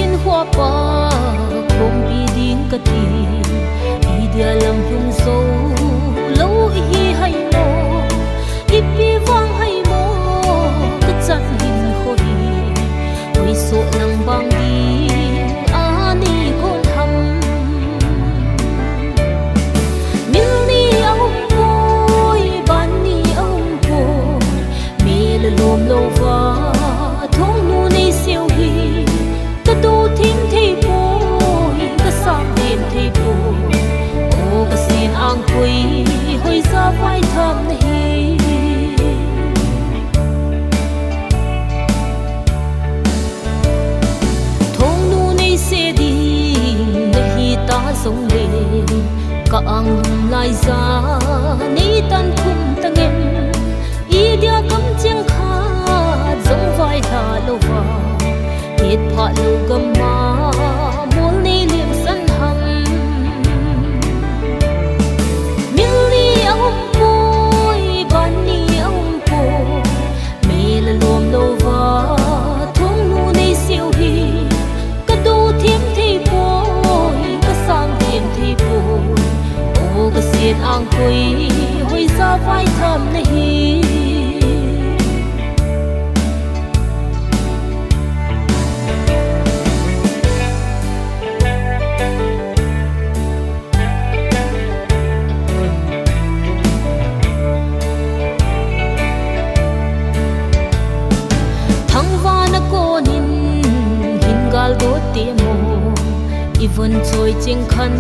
hin hoa pa khom pi ding ka ti I dia lam lung so lo hi hai mo I pi wang hai mo ka chan hin ho hi oi so nang bang di ani kon ham mil ni ông boy ban ni ông boy me le lom lo va thong nu nei siêu hi ka do thim thei boy ka sam dem thei boy o ka sin ang pui hoi sa vai tham nei thong nu nei se di nahi ta song le ka ang lai za ni tan khum tangem I dia kam chiang kha zong vai ha lo wa it pha lo gam ma mol ni lim san ham mil ni ông boy ban ni ông po me la lom lo wa thong nu nei siêu hi ka do thiam thei boy ka sang thiam thei boy o ka sin ang pui hoi sa vai tham nahi Ivan choi ching khan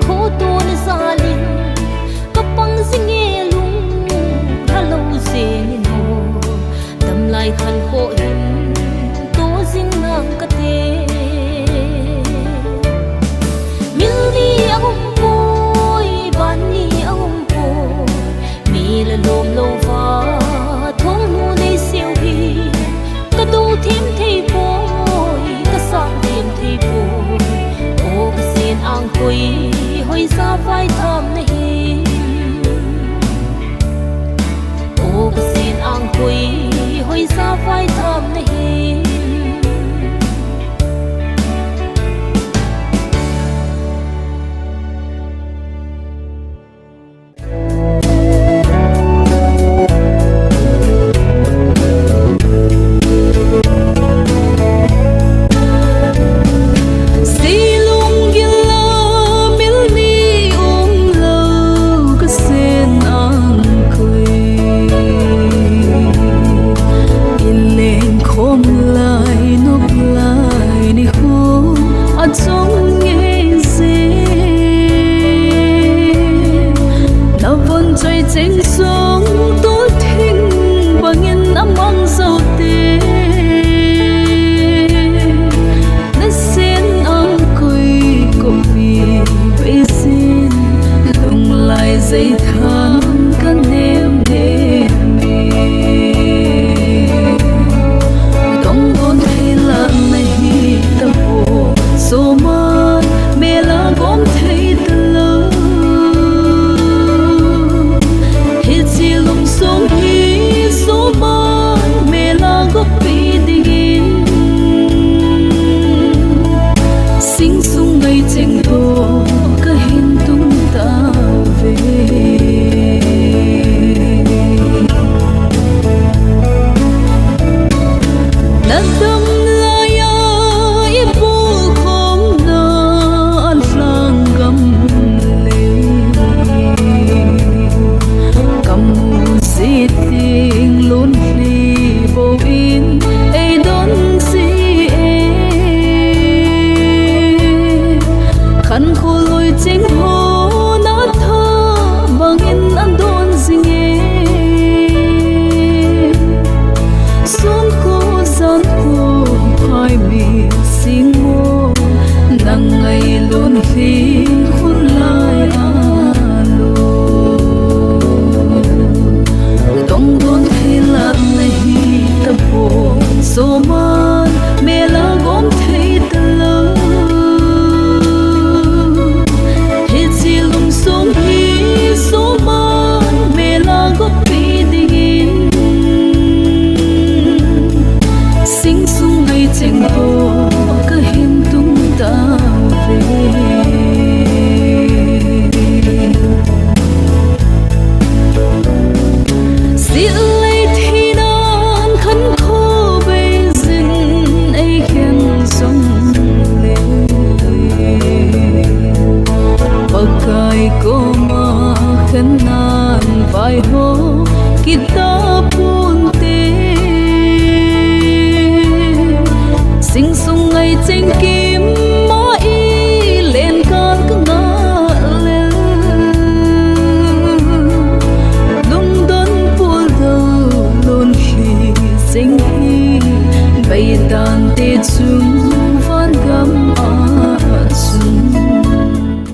kho to na zalin kapang singe lung halo se ni no dam lai khan kho in to jing nang ka te mil ni ông boy ban ni ông boy me la lom lo va thong nu nei siêu hi ka do thim thei boy ka sang thim thei boy ang pui hoi sa vai tham nahi o ka sin ang pui hoi sa vai tham nahi khăn ngày tranh kiếm mỗi lên con cứ ngỡ lên lung đốn buồn đầu luôn khi sinh hi bay tàn tê chung vẫn gấm ở chung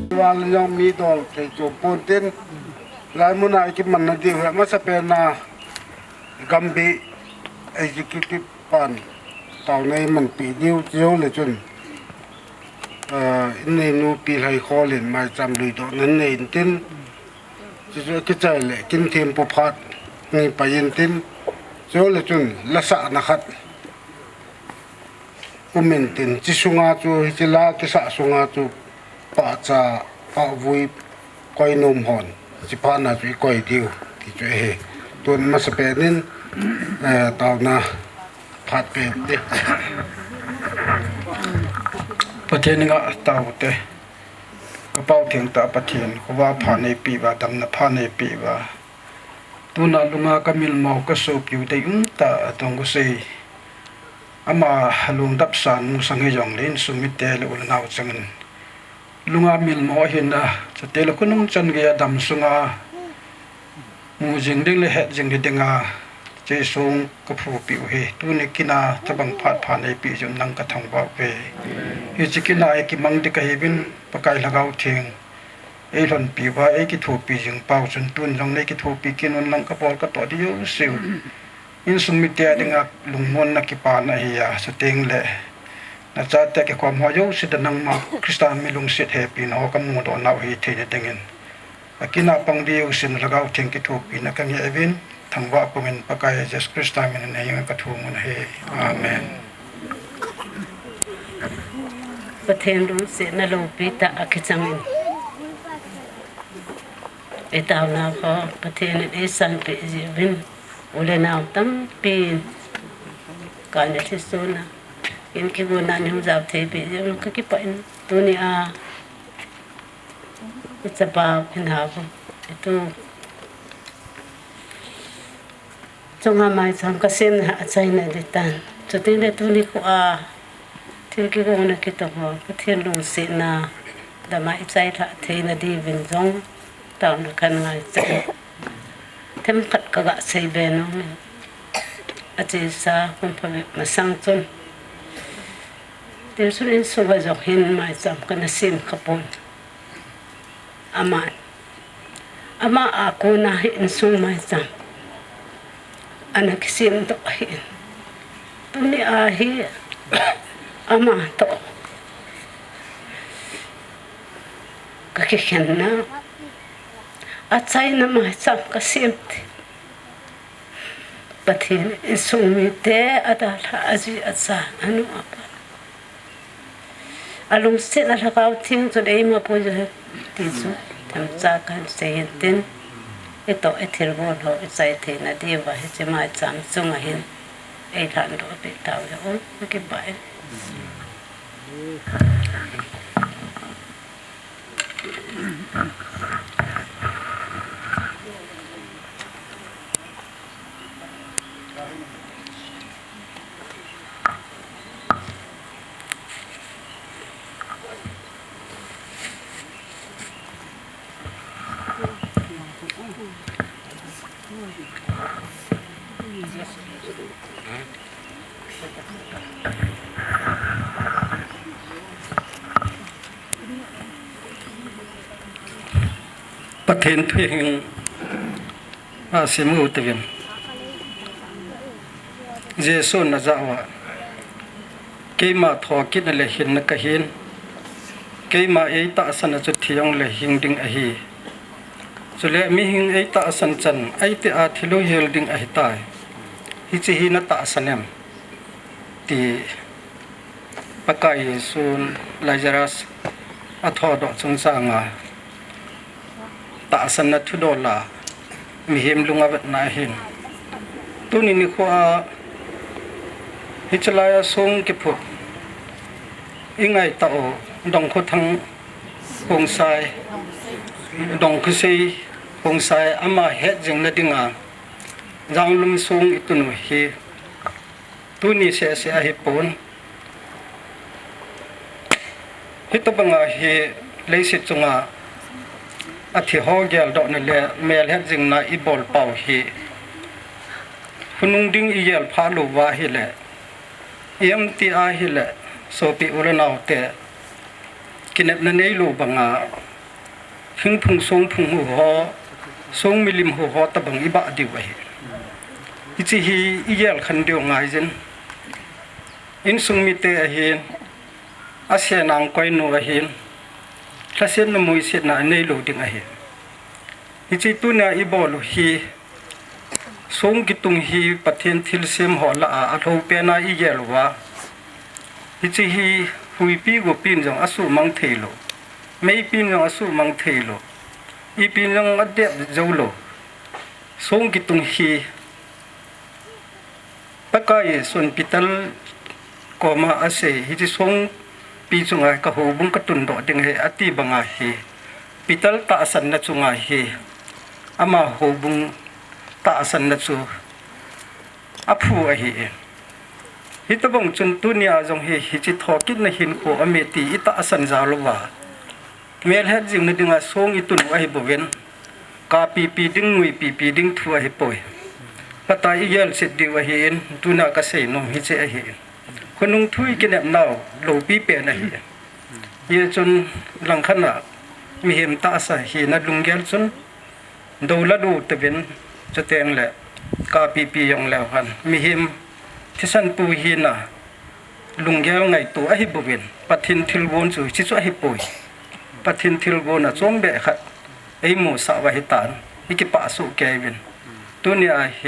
wal yang mi dol ke cho ponten lai muna ki man na di ma sa pena gambi executive pan tàu này mình bị điêu chiếu là chun này nu bị hay khó lên mà chăm lười đó nên nền tin cái trái lệ kinh thêm bộ phạt ngay phải yên tin chiếu là chun là sợ na khát của mình tin chỉ sunga chu chỉ là cái sợ sunga chu pa cha pa vui coi nôm hòn chỉ pa na chu coi điêu thì chu he tuần mà sẽ bên tàu na phát về điประเทศนี้ก็เต่าเตะกระเป๋าเถียงตาประเทศเขาว่าผ่านในปีว่าดำนะผ่านในปีว่าตัวนั้นลุงอาก็มีหมอกก็สูบอยู่แต่ยุ่งตาตรงก็เสียอามาลุงดับสารมุสังเฮยองเล่นสุมิเตลอุลนาวจังนลุงอามีหมอเห็นนะจะเตลก็นุ่งจันเกียดำสุงอามูจิงดึงเลยเหตุจิงดึงอาเจสงกับผู้ปิวเฮตัวนี้กินาจะบังพัดผ่านในปีจนนังกระทงบ่าวเวฮิจิกินาเอกิมังดิกะเฮบินปะไกละเกาเทียงเอหล่นปีว่าเอกิถูปีจึงเป่าจนตุนลงในกิถูปีกินวันนังกระปอลกระต่อที่ยสิวอินสุมิเตียดึงอักลุงมนนักกิปานะเฮียสเต็งเละนะจ๊ะแต่แกความหัวยสิดนังมาคริสตานมีลุงเสียเฮปีนอกำมูดอนเอาเฮเทเดติงินกินาปังดิวสินละเกาเทียงกิถูปีนักเงียบินทั้งว่าพวกมันประกายเจสคริสต์มันในยังกระทุ่งมันเฮอาเมนประเทศรู้เสียนโลปิตาอักจังมินเอตาวนาพอประเทศนี้เอสันเปจิบินอุเลนาวตั้มปีนการจะที่สุนะยังคิดว่านั่นยังจะเทปียังก็คิดไปตัวนี้จะบ้าเป็นหาบุตัวจงหาไม้ทำกระเซ็นหาใจในดิตันจุดที่ในตัวนี้ก็ที่กี่คนนักกิจหัวก็ที่ลงเสียนาแต่มาใจละที่นาดีวินจงตอนนักการงานใจเทมขัดกะใส่เบนองอาจจะสาคุณพ่อมาสั่งจนเดี๋ยวสุดนี้สุภาพเห็นไม้จำกันนะสิมขบวนอามาอากูน่าเห็นสูงไม้จำanak sim to hin tuni ahi ama to kakikhenna atsai na ma sam kasim pathin isumite adala aji atsa anu apa alung se la lagaw thing to dei ma po je tisu tam cha kan seyentin ito ethirgol ho isai the na diwa he chema cham chunga hin ei than do pe taw yo ke baiประเทศเพียงอาเซียนอุตวินเจสุนนะจ๊ะว่าเกี่ยมาทอกินอะไรเห็นนักเห็นเกี่ยมาเอตาสันจุดที่ยังเลยหิงดิ่งอหีสุเลมีหิงเอตาสันจันไอติอาทิโลเฮลดิ่งอหิตายฮิจิหินัตตาสันเนมตีปะกายสุนลาจารัสอัทอดอกจงสร้างตาสันนัทุดอลามีเฮมลุงอเวทนาเห็นตัวนี้นี่ข้าฮิจลายสงเก็บพวกยังไงต่อดองเขาทั้งพงไซดองคือซีพงไซอามาเฮ็ดจังละดิ่งจังลุมสงอิตุนเฮตัวนี้เสียเหิปน ฮิตบังอาเฮเลยสิจงอาอธิฮอเกลดอกนั่นแหละเมลเฮ็ดจึงนาอีบอลเป่าเฮคุณนุงดิ้งอีเยลพาลูวาเฮแหละเอ็มตีอาเฮแหละโซปิอุรนาวเตกินเนบนันเอลูบังอาหิงพุงทรงพุงหูฮอทรงมิลิมหูฮอตะบังอีบะดิวะเฮอิจิฮีอีเยลคันเดียวงายจินอินซุงมิเตอเฮนอาเซียนางก้อยนัวเฮนคลาเซนนมุยเสนาเนลูดิงเฮอิจิตุนาอีบอลฮีทรงกิตุงฮีปะเทนทิลเซมหอละอาโทเปนาอีเยลวาฮิจิฮีหุยปีกูปีนจงอสุมังเทโลไม่ปีนจงอสุมังเทโลอีปีนจงอเดบเจ้าโลทรงกิตุงฮีปะกายส่วนปิตัลก็มาอาศัยฮิจิทรงปีจงไงกะหูบุงกตุนดอดิงเฮอติบังอาเฮปิตัลตาสันนะจงไงเฮอามาหูบุงตาสันนัสูอภูอเฮฮิตบงจุนตุนียจงเฮฮิจิทอกินนหินโคอเมตีอิตาสันจาลวาเมลเฮจิงนดิงาทรงอิตุนวะเฮบเวนกาปีปีดิงงุยปีปีดิงทัวเฮปอยปะตาอิเยลเสดิวะเฮนตุนากะเสนมฮิเจอเฮคนนุงทุยกินแอบนาวโลปีเปนะเฮเยจนลังขนามีเฮมตาสะเฮนะลุงเกลจนดูละดูตะเวนจะเตียงแหละกาปีปีอย่างแล้วกันมีหิมที่สันปูหินะลุงแก้วไงตัวไอ้บวินปัทินทิลวนสุชิสุไอ้ปุยปัทินทิลวนอ่ะจงเบะขัดไอ้หมูสาวหิตานอีกปะสุแกวินตัวนี้ไอ้เฮ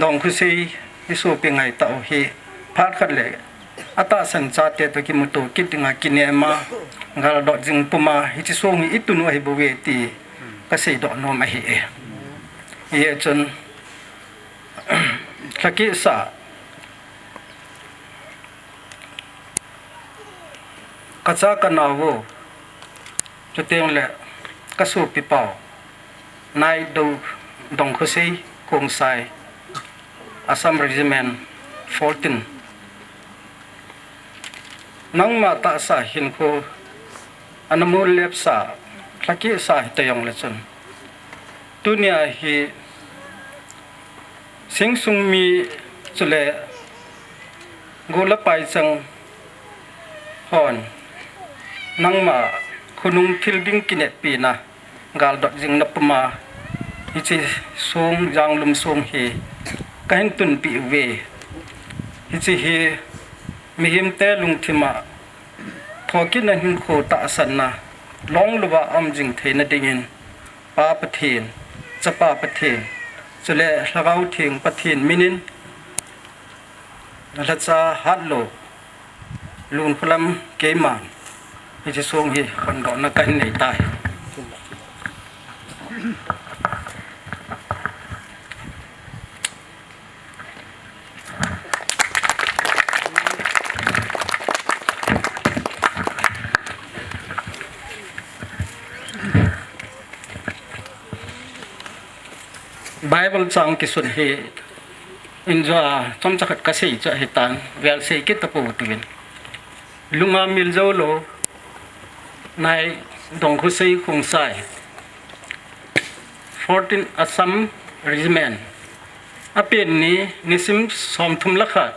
ดองคุซีอิสุเป็นไงเต่าเฮพาดขัดเลยอัตาสันจาเตตัวกิมุตุกิติงากินเนมางาลดอกจึงปุมาฮิจิส่งอิตุนุไอ้บเวตีก็เสดอกนมไอ้เฮเยจนขกิสะกษากนาวจุดเตียงแหละกสูปิเป่านายดูดงคุซีคงไซอาซัมเรจิเมน14นังมาตาสาหินโคอนมูลเล็บสาขกิสาหิตยองเลจนตุเนียฮีสิงสุงมีจุเลกุลไปจังฮอนนังมาคุนุงทิลดิงกินเนปีนะกาลดอกจิงนับมาอิจิทรงจางลุมทรงเฮกันตุนปีเวอิจิเฮมีหิมเตลุงทิมาพอกินนันหินโคตาสันนะล้องลวะอมจิงเทนดิงินปาปะเทนจะปาปะเทนจะเละละเอาเทียงปะเทนมินินละจะฮัดโลลุนพลัมเกมันที่จะส่งให้คนดอกนักการในตายไบเบิลจังกิสุนเฮอินจาจอมจักรกษีจะเหตันเวลเซกิตตะปูตุวินลุงอามิลโจโลในดงคุซีคงไซ14 Assam Regiment อาเปียนนี้นิสิมสอมทุมลักขัด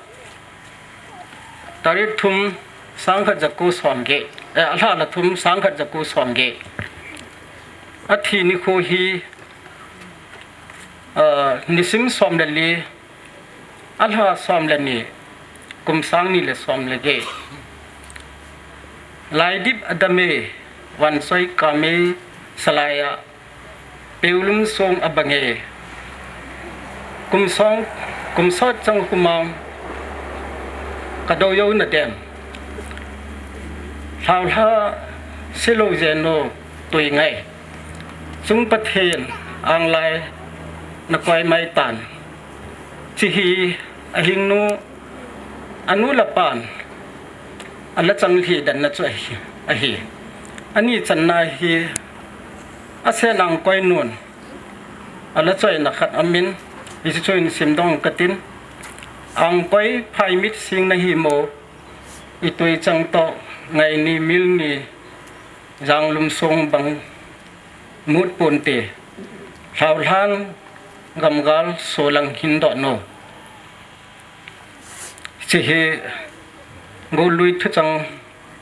ตาริทุมสังขัดจักกูสอมเกอัลฮาละทุมสังขัดจักกูสอมเกอาทีนิโคฮีนิสิมสอมเดลีอัลฮาสอมเลนีกุมสังนี่เลสอมเลเกลายดิบอดเมวันซอยกาเมสลายะเปลุมทรงอบังเอกุมซอดจังกุมามกระโดยนเดมลาวลาเซโลเจโนตุยไงซุงประเทศอังไลนักไวไม้ตันที่ฮีอหิงนูอนุลปานอันละจังฮีดันนะช่วยอฮีอันนี้จันนาฮีอาเซนังก้อยนวลอันละช่วยนักขัดอามินอิสช่วยนิสิมดองกตินอังก้อยพายมิดสิงนาฮีโมอิตุยจังโต ngày ni mil ni giang lum song bang mut ponte thao than gam gal solang hindo no chỉ he go lui thu chang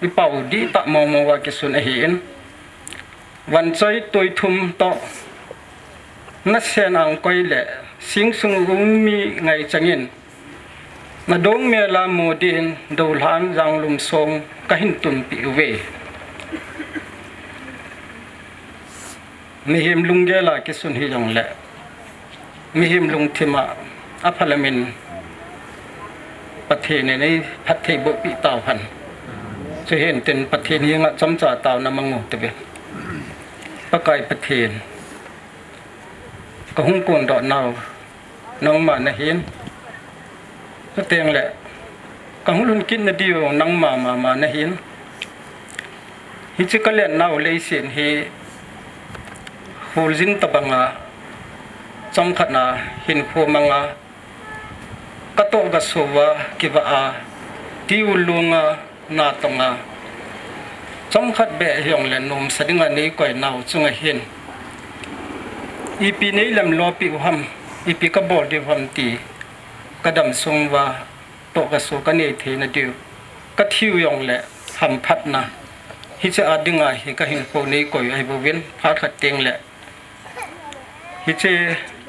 bi pau di ta mo mo wa ki sun a hin van choi toi thum to na sen ang koi le sing sung ung mi ngai changin na dong me la mo din dol han jang lum song ka hin tum pi we mi him lung ge la ki sun hi jong le mi him lung thima a parliament ประเทศในประเทศบุปิตาวพันจะเห็นเป็นประเทศนี้งะจำจ่าตาวนำมังงตะเบประกายประเทศก็หุ่งกวนดอกนาวน้องมานะเห็นก็เตียงแหละก็หุ่งลุนกินนะเดียวนังมานะเห็นฮิจิกะเล่นนาวเลยเสียนเฮโฮลจินตะบังาจำขัดนาเห็นโคมังากระโตกสวะกิบะติวลุงนาตงาจำขัดเบะยองเลนนมสดิงานี้ก่อยนาวจุงเห็นอีปีนี้ลำลอปิวหำอีปีกบอดีหำตีกระดำทรงว่าโตกสวกันเนเทนเดียวกระทิวยองแหละหำพัดนะฮิจะอาดิงาฮิกะหินโพนี้ก่อยไอโบเวนพัดขัดเตียงแหละฮิเจ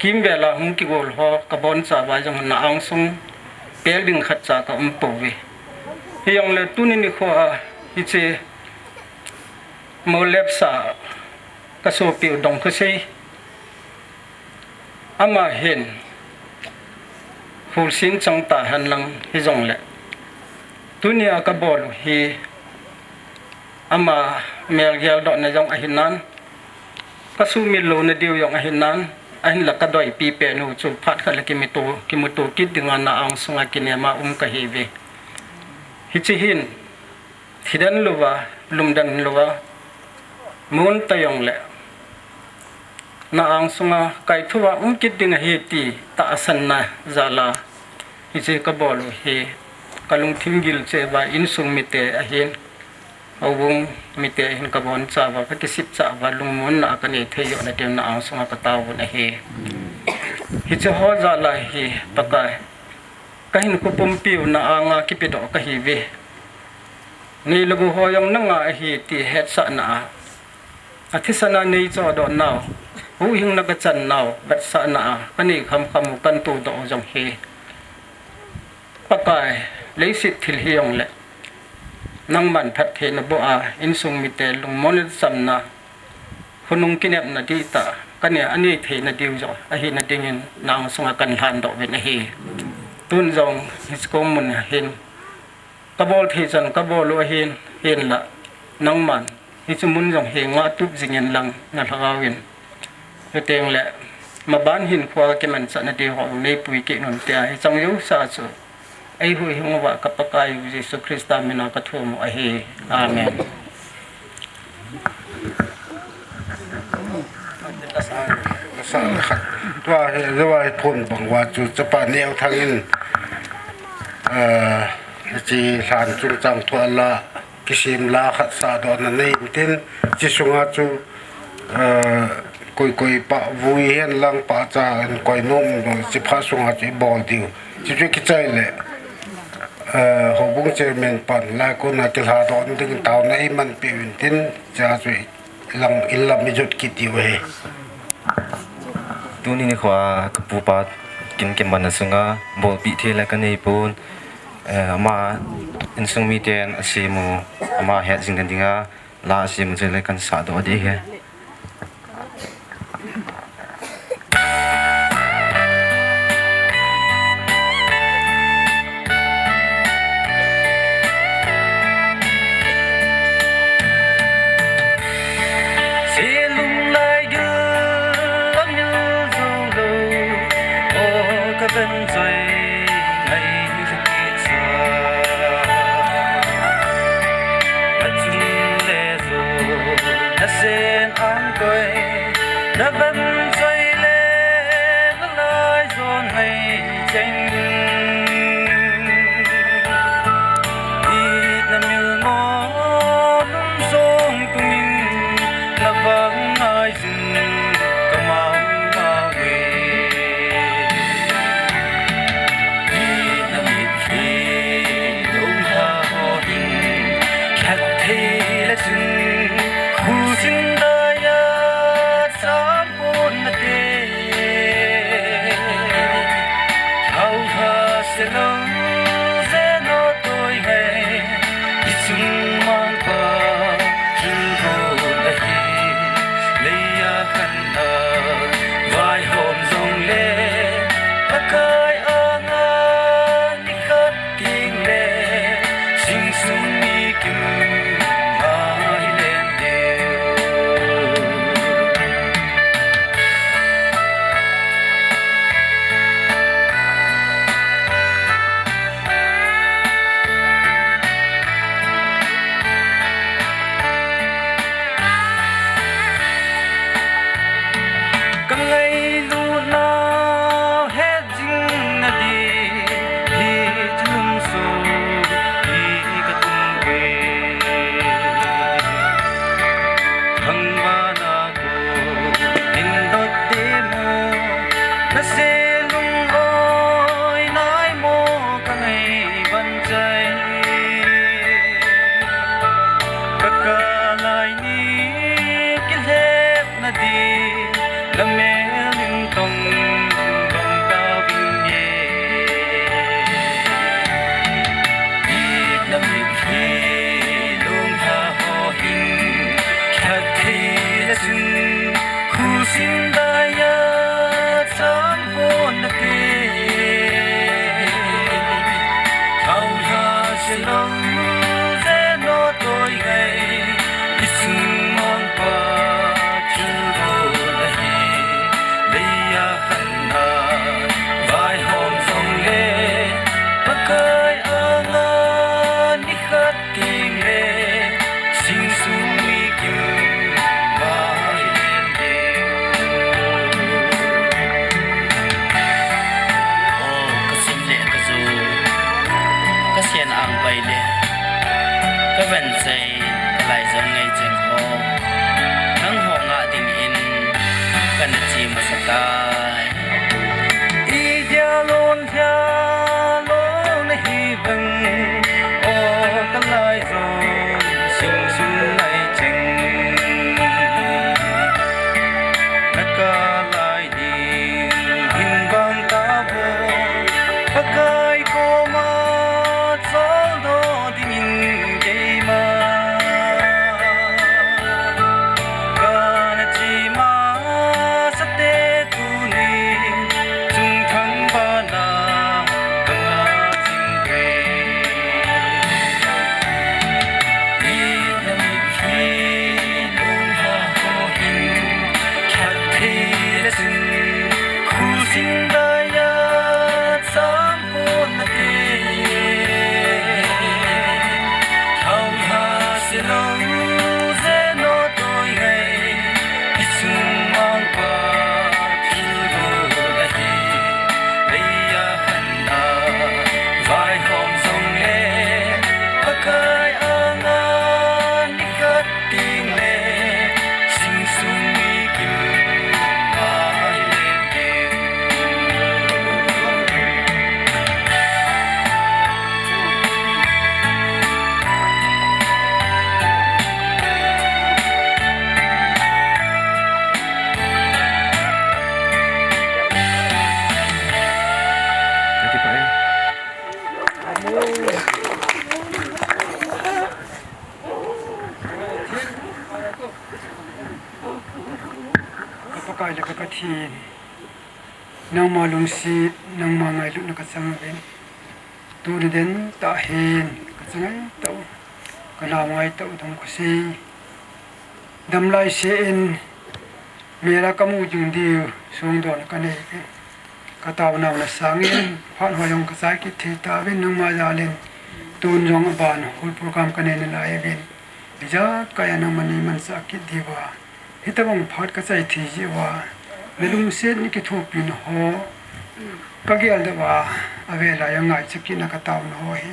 กิมเวลาหุ่งกิโกลฮอกระบอนจ่าวาจังนาอังซุงเปลดิงขัดจากอุมปเวฮิยังเลตุนินิโคอาฮิเจโมเลบสากระโซปิวดงคือเซอามาเห็นฟูลสินจังตาหันลังฮิจงเลตุนีอากระบอลฮิอามาเมลเกลดอกในจงอหินนั้นกระสูมิโลในเดียวยองอหินนั้นอันหลักกระดอยปีเปนูจุพัดขัดละกิมุโตกิดดึงงานนาอังสงากินเนมากะเฮเวฮิจิหินทิดันลัวลุมดันลัวมุนตยองแหละนาอังสงาไก่ทัวกิดดึงเฮตีตาสันนาซาลาฮิจิกะบอลเฮกะลุงทิมกิลเจบาอินสุงมิเตอเฮนเอาวงมีแต่เห็นกระบวนจ่าวก็จะสิบจ่าวลุงมุนอากันเอเทียนะเดียวนาอังสงกตาวนะเฮฮิจะหัวจ่าลายเฮปะกายก็เห็นกุปมปิวนาอังกิปิดอกะเฮเวนี่ลูกหัวยังนั่งอาเฮตีเฮ็ดสะนาอาทิสนานี้จอดอนนาวหูหิงนักจันนาวบัดสะนาก็นี่คำกันตูดอกจงเฮปะกายเลยสิทธิเฮียงแหละนังมันพัดเทนบัวอินซุงมิเตลุงมอนิสัมนาคนนุงกินเนบนาดีตากันเนี่ยอันนี้เทนดิวจ่ออหินดิงินนางสงกันทันดอกเวนะเฮตุนจงฮิสโกมุนเห็นกระบอกเทจันกระบอกลัวเห็นละนังมันฮิสมุนจงเฮงว่าตุบจิงเงินลังนัทกาวินเตงแหละมาบ้านหินขวาเกมันสันดีของในปุยเกนุนเตียให้จังยุสาสุไอ้หุยหงวะกับปกายเยซูคริสต์มินากระทุ่มไอเฮอาเมนสารขัดว่าเรียกว่าพ้นบังว่าจุดจะปาเนียวทางอินจีสารจุงจังทัวละกิสิมลาขัดสาดอนในอินจิสุงาจูคุยปะวุยเห็นลังปะจานคุยนุ่มจิพาสุงาจูบอลดิวจิจุกิจใจเลยหัวบุ้งเจอเมนปันลายคนนักกีฬาดอนดึงเต่าในมันเปลี่ยนทิ้งจะช่วยลังอิลลัมมิจุดกิติเวตัวนี้นี่ขวากระปูปากินเก็บมันสุงาบอลปีเทลกันในปูนมาอินสุงมีเตียนอาศิมูมาเฮ็ดสิ่งกันดีงาลาอาศิมูจะเลยกันสาดอดีเฮHãy subscribe cho kênh Ghiền Mì Gõ Để không bỏ lỡ thei la chung khu sin da ya sam pon na te hau ha se lo ze no toi hai chung mang pa chul ho la hi le ya khan na vai hom zong le pakai anga ni khat ting le sing sung mi kim mai len de kan ngai lu na he jing na di hi chum so hi ka tum ve thang ba na ko in do te mo na se lung oi nai mo ka ngai ban chai ka ka lai ni ki lep na di la me lim tong dong ta vin ye i na mi khi lung ha ho hin khat thi la sun khu sin da ya sam pon na te hau ha se long ze no toi gai i sun mong pa chul ho la hi le ya khan na vai hom song le pakai anga ni khat ting le sing sung mi kim mai len de ka sim le ka zu ka sian ang bai le ka ven sei ka lai zong ngai cheng ho nang ho nga ding in kan chi ma sa tai i dia lon thia lon hi bang o ka lai zong sing sung lai cheng na ka lai di hin bang ta bo pakai ko ma chol do ding in ke ma kana chi ma sa te tu ni chung thang ba na ka nga jing ge i na mi khi lung ha ho hin khat thi la sun khu sin da ya sam pon na te hau ha se lo ze no toi gai i chung mang pa chul ho la hi le ya khan na vai hom song le pakai anga ni khat ting le sing sung mi kim mai len de kapakai la ka thi nang ma lung si nang ma ngai lu na ka chang ven tu ni den ta hen ka changai to ka na ngai to dong ko si dam lai se en mera kamu jung di sung don ka nei ke ka taw na na sang in phan ho yong ka sai ki thi ta ven nang ma ja len tun jong ban hul program ka nei na lai ven bija ka ya nang mani man sa ki diwa hitabang phat ka chai thi ji wa lelung se ni ki thu pin ho ka gyal da wa ave la yang ngai chiki na ka taw no ho hi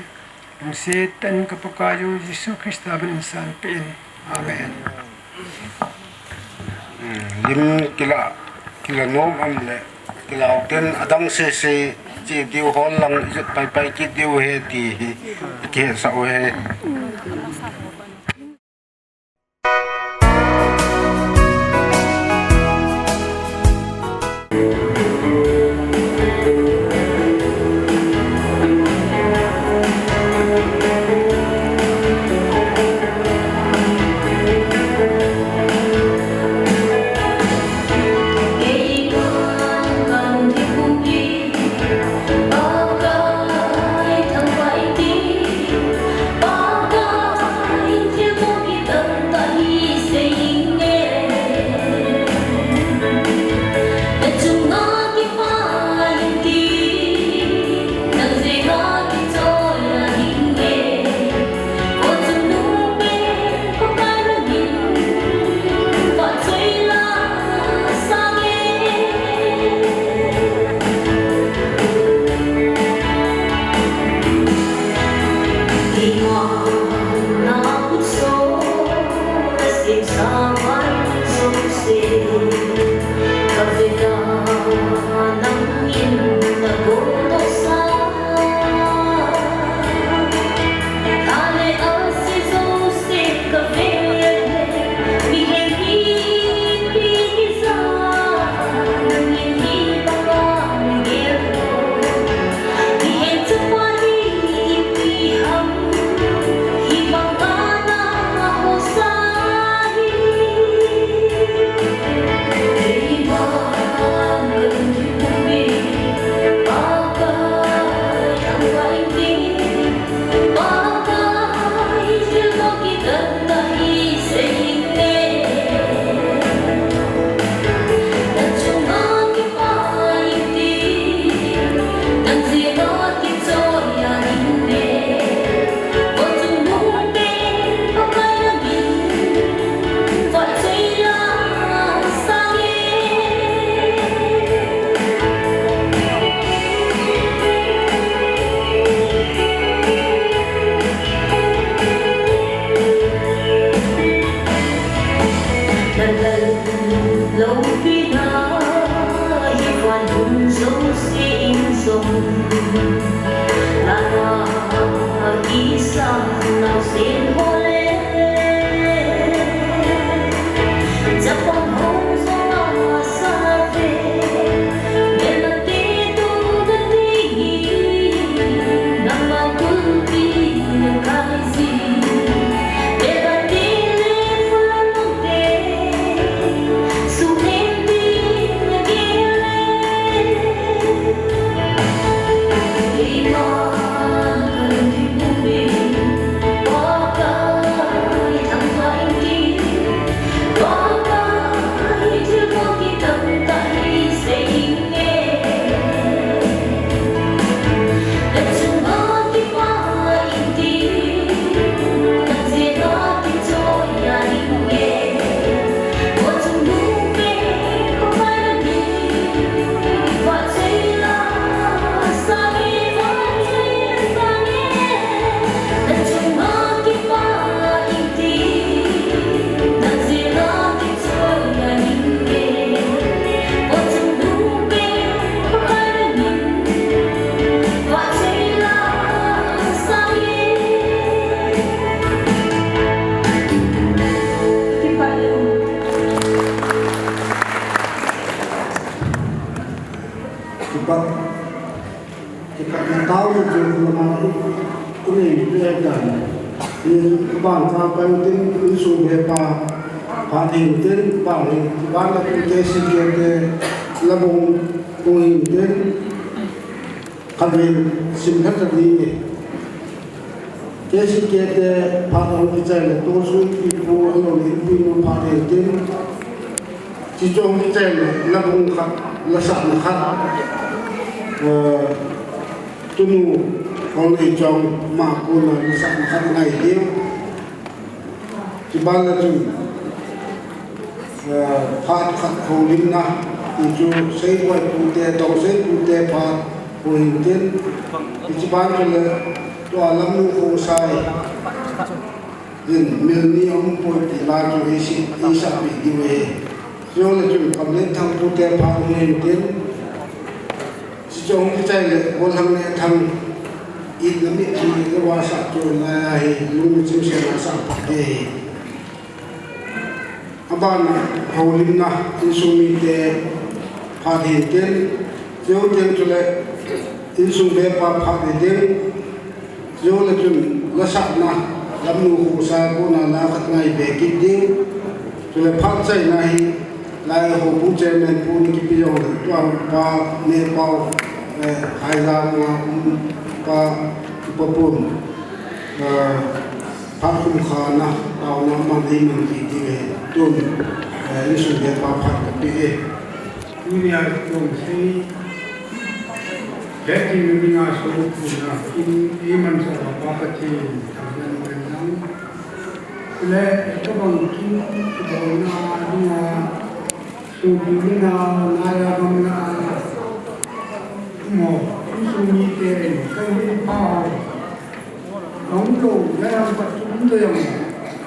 lung se tan ka paka yu jisu krista ben insan pin amen lim kila nom am le kila ten adang se chi diu hol lang pai pai ki diu he ti ke sa we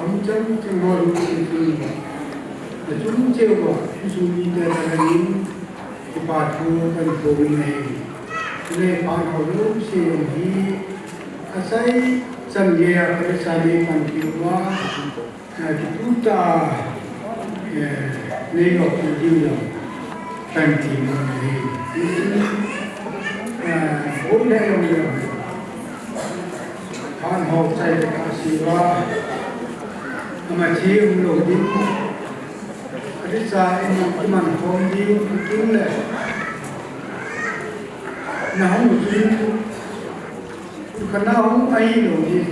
ông chân chân ngồi trên phương là chúng chiêu bỏ chúng đi tới là những cái bà thu cần phố này nên bà họ lúc xem đi asai chân nghe cái sai đi bằng kiểu quá cái chúng ta lấy học cái điều đó thành tiền này bốn đại ông rồi han học sai cái gì đó mà chỉ ông đầu tiên cái sai mà không đi cũng là nào một chút cái nào không ai đầu tiên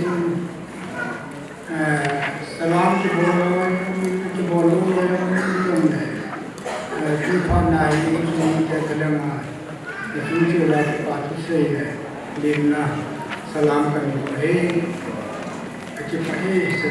salam cho bố luôn này cái phần này chúng ta cái là chúng chưa là cái part thứ này liền là salam cái này cái phải sẽ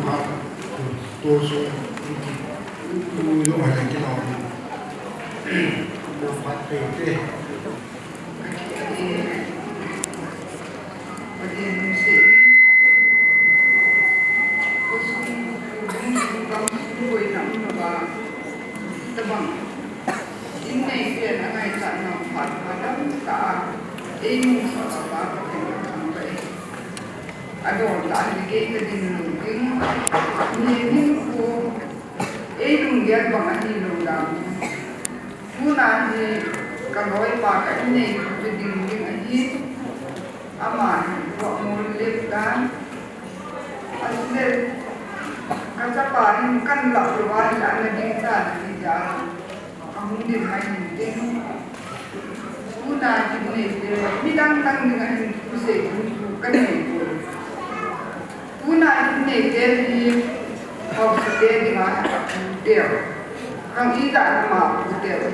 phá tôi số lúc này cái đó nó phát về thế adon ta ni ke ke din lu king ni ku dung ya ba ma ni lu da ku na ni ka noi pa ka ni ku din ni a hi ama ko mo le da asle ka sa pa ni kan la lu wa la na din ta ni ja ka mun din mai ni din ku na ni ni dang dang ni ga ni ku se ku ka ni una ne deli au se deli ma deo kang ida ma deo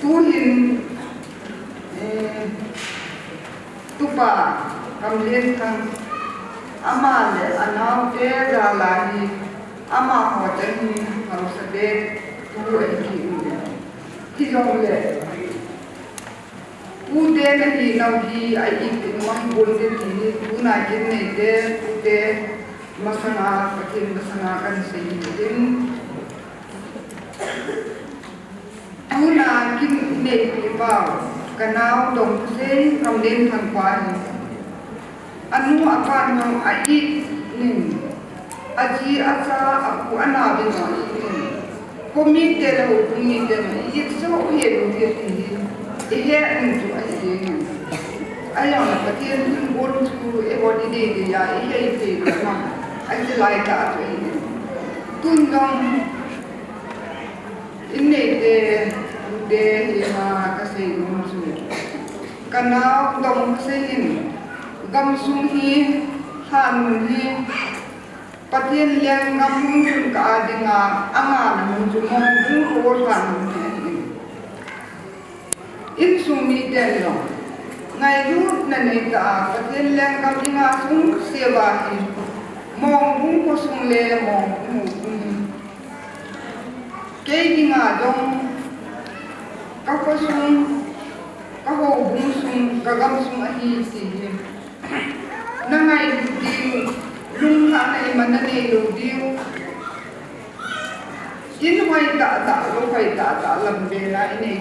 tu hin tu pa kam len kang ama le anau te ra la ni ama ho te ni au se de tu e ki long le Ude na hi nau hi ai ik ma bol de ti una kin ne de ude masana patin masana kan se din una kin ne ki ba kanau dong se kam den thang kwa ni anu apa nau ai nin aji asa aku ana bin ma komi te lo komi te ma ik so ye lo ye ti ihe untuk aja ayam nak pakai bol tu body dia ya ihe itu memang aja lain tak tu ini tunggang ini de lima kasih gumsu karena dong kasih ini gamsung hi hanun hi pakai yang gamsung ke adinga angan menjumong dulu hanun in sumi den lo ngai ru na nei ta patel leng kam inga sung sewa hi mong bung ko sung le mong mu ke inga dong ka ko sung ka ho bung sung ka gam sung a hi si na ngai di lung na nei man na nei lo diu in hoai ta lo hoai ta lam be la ini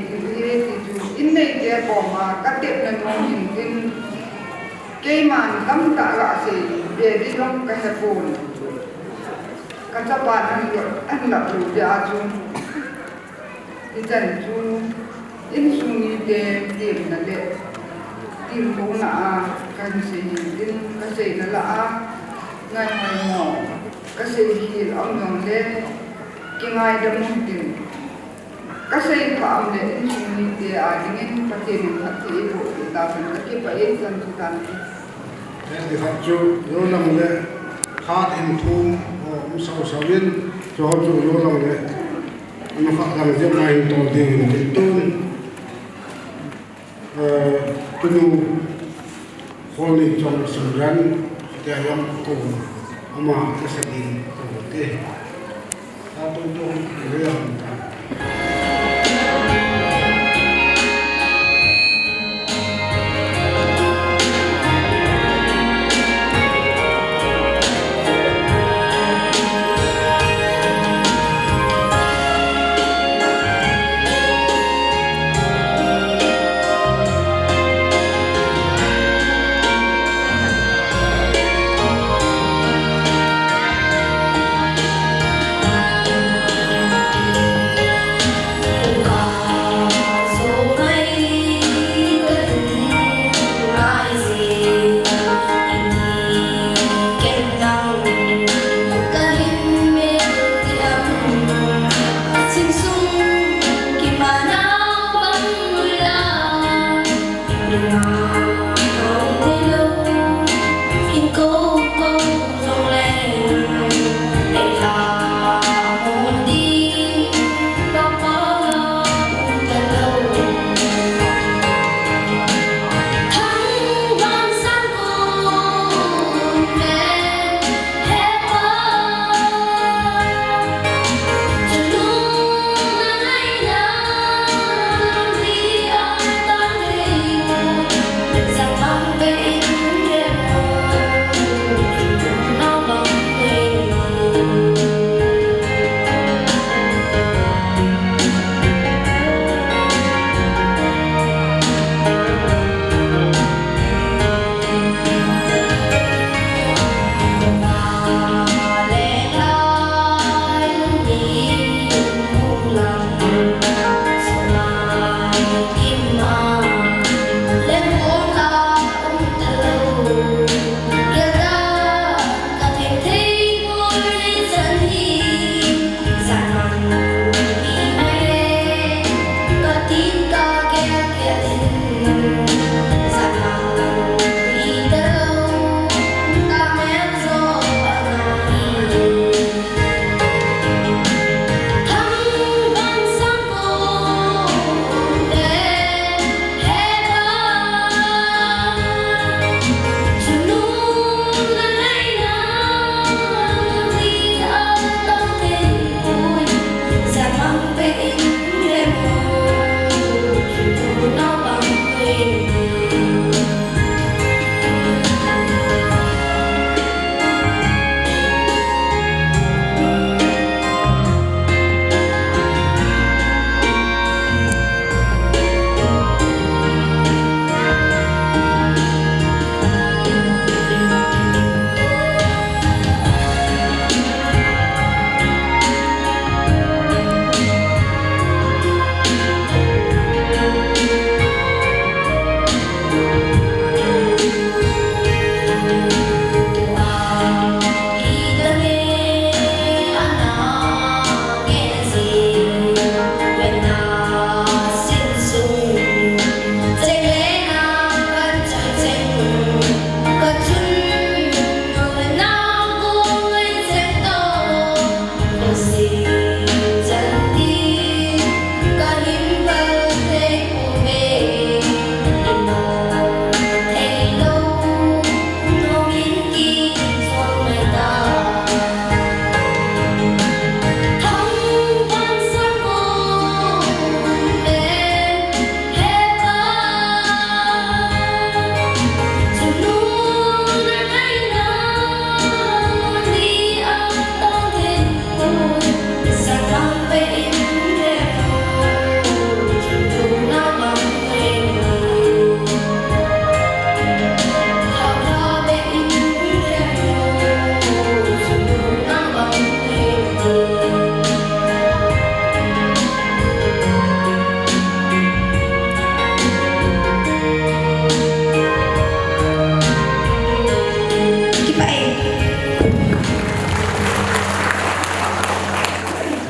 in nei te ko ma ka te na no hin tin ke man kam ta ga se be di long ka ha pon ka cha pa an la lu ja chu ni tan chu in su ni te na le tin ko na kan se tin ka se na la ngai mai mo ka se hi am nong le kingai da mun tin kasai pham le ni te a dingin patin pati bo ta ban ki pa en san tu tan di khat chu yo lang le khat in thum o sau sau win cho chu yo lang le no khat lang je mai to ding ni tun tunu kholi chong sangran te yam ko ama ka sakin ko te ta tu tu le yam ta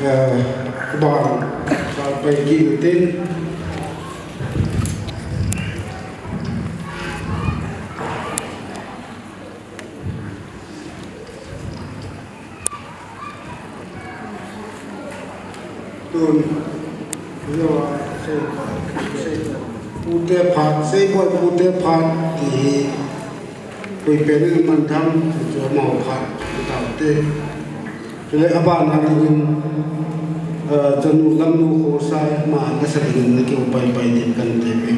bạn vào bài kỳ tên tuần rồi pute phat sei boy pute phat thì quỳ bên mình thăm cho màu phat tạo tê rồi aban là tình chân nu lâm nu khổ sai mà cái sự tình nó kêu bay bay đến gần thế này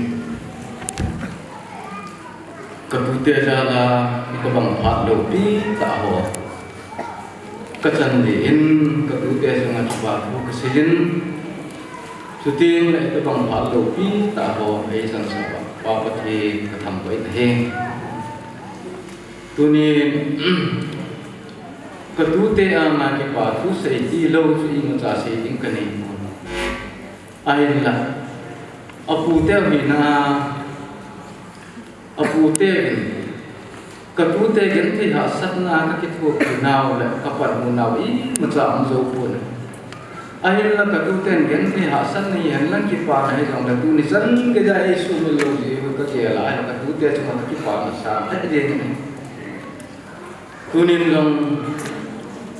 cái pute ra là cái bằng phat đầu pi tạo hồ cái chân đến cái pute sang ngắt phat cái sinhสุดที่เลยก็ต้องผ่านโลกีตาโหไอ้สันสบปาปะเทกระทำไว้แต่เองตัวนี้กระตุ้เตอามาเก็บปาทุเสตีโลสุอิงจ่าเสติงกันเองไอ้ละอปูเตหินาอปูเตหินกระตุ้เตกันที่หาสัตนาก็คิดว่าคือนาและกับปัดมูนาอีมันจะอันโจปุนahil la katuten gen ni hasan ni han lang ki pa na jong la tu ni san ke ja isu mi lo ji ka ke la ka tu te chuma ki pa na sa ta de ni tu ni long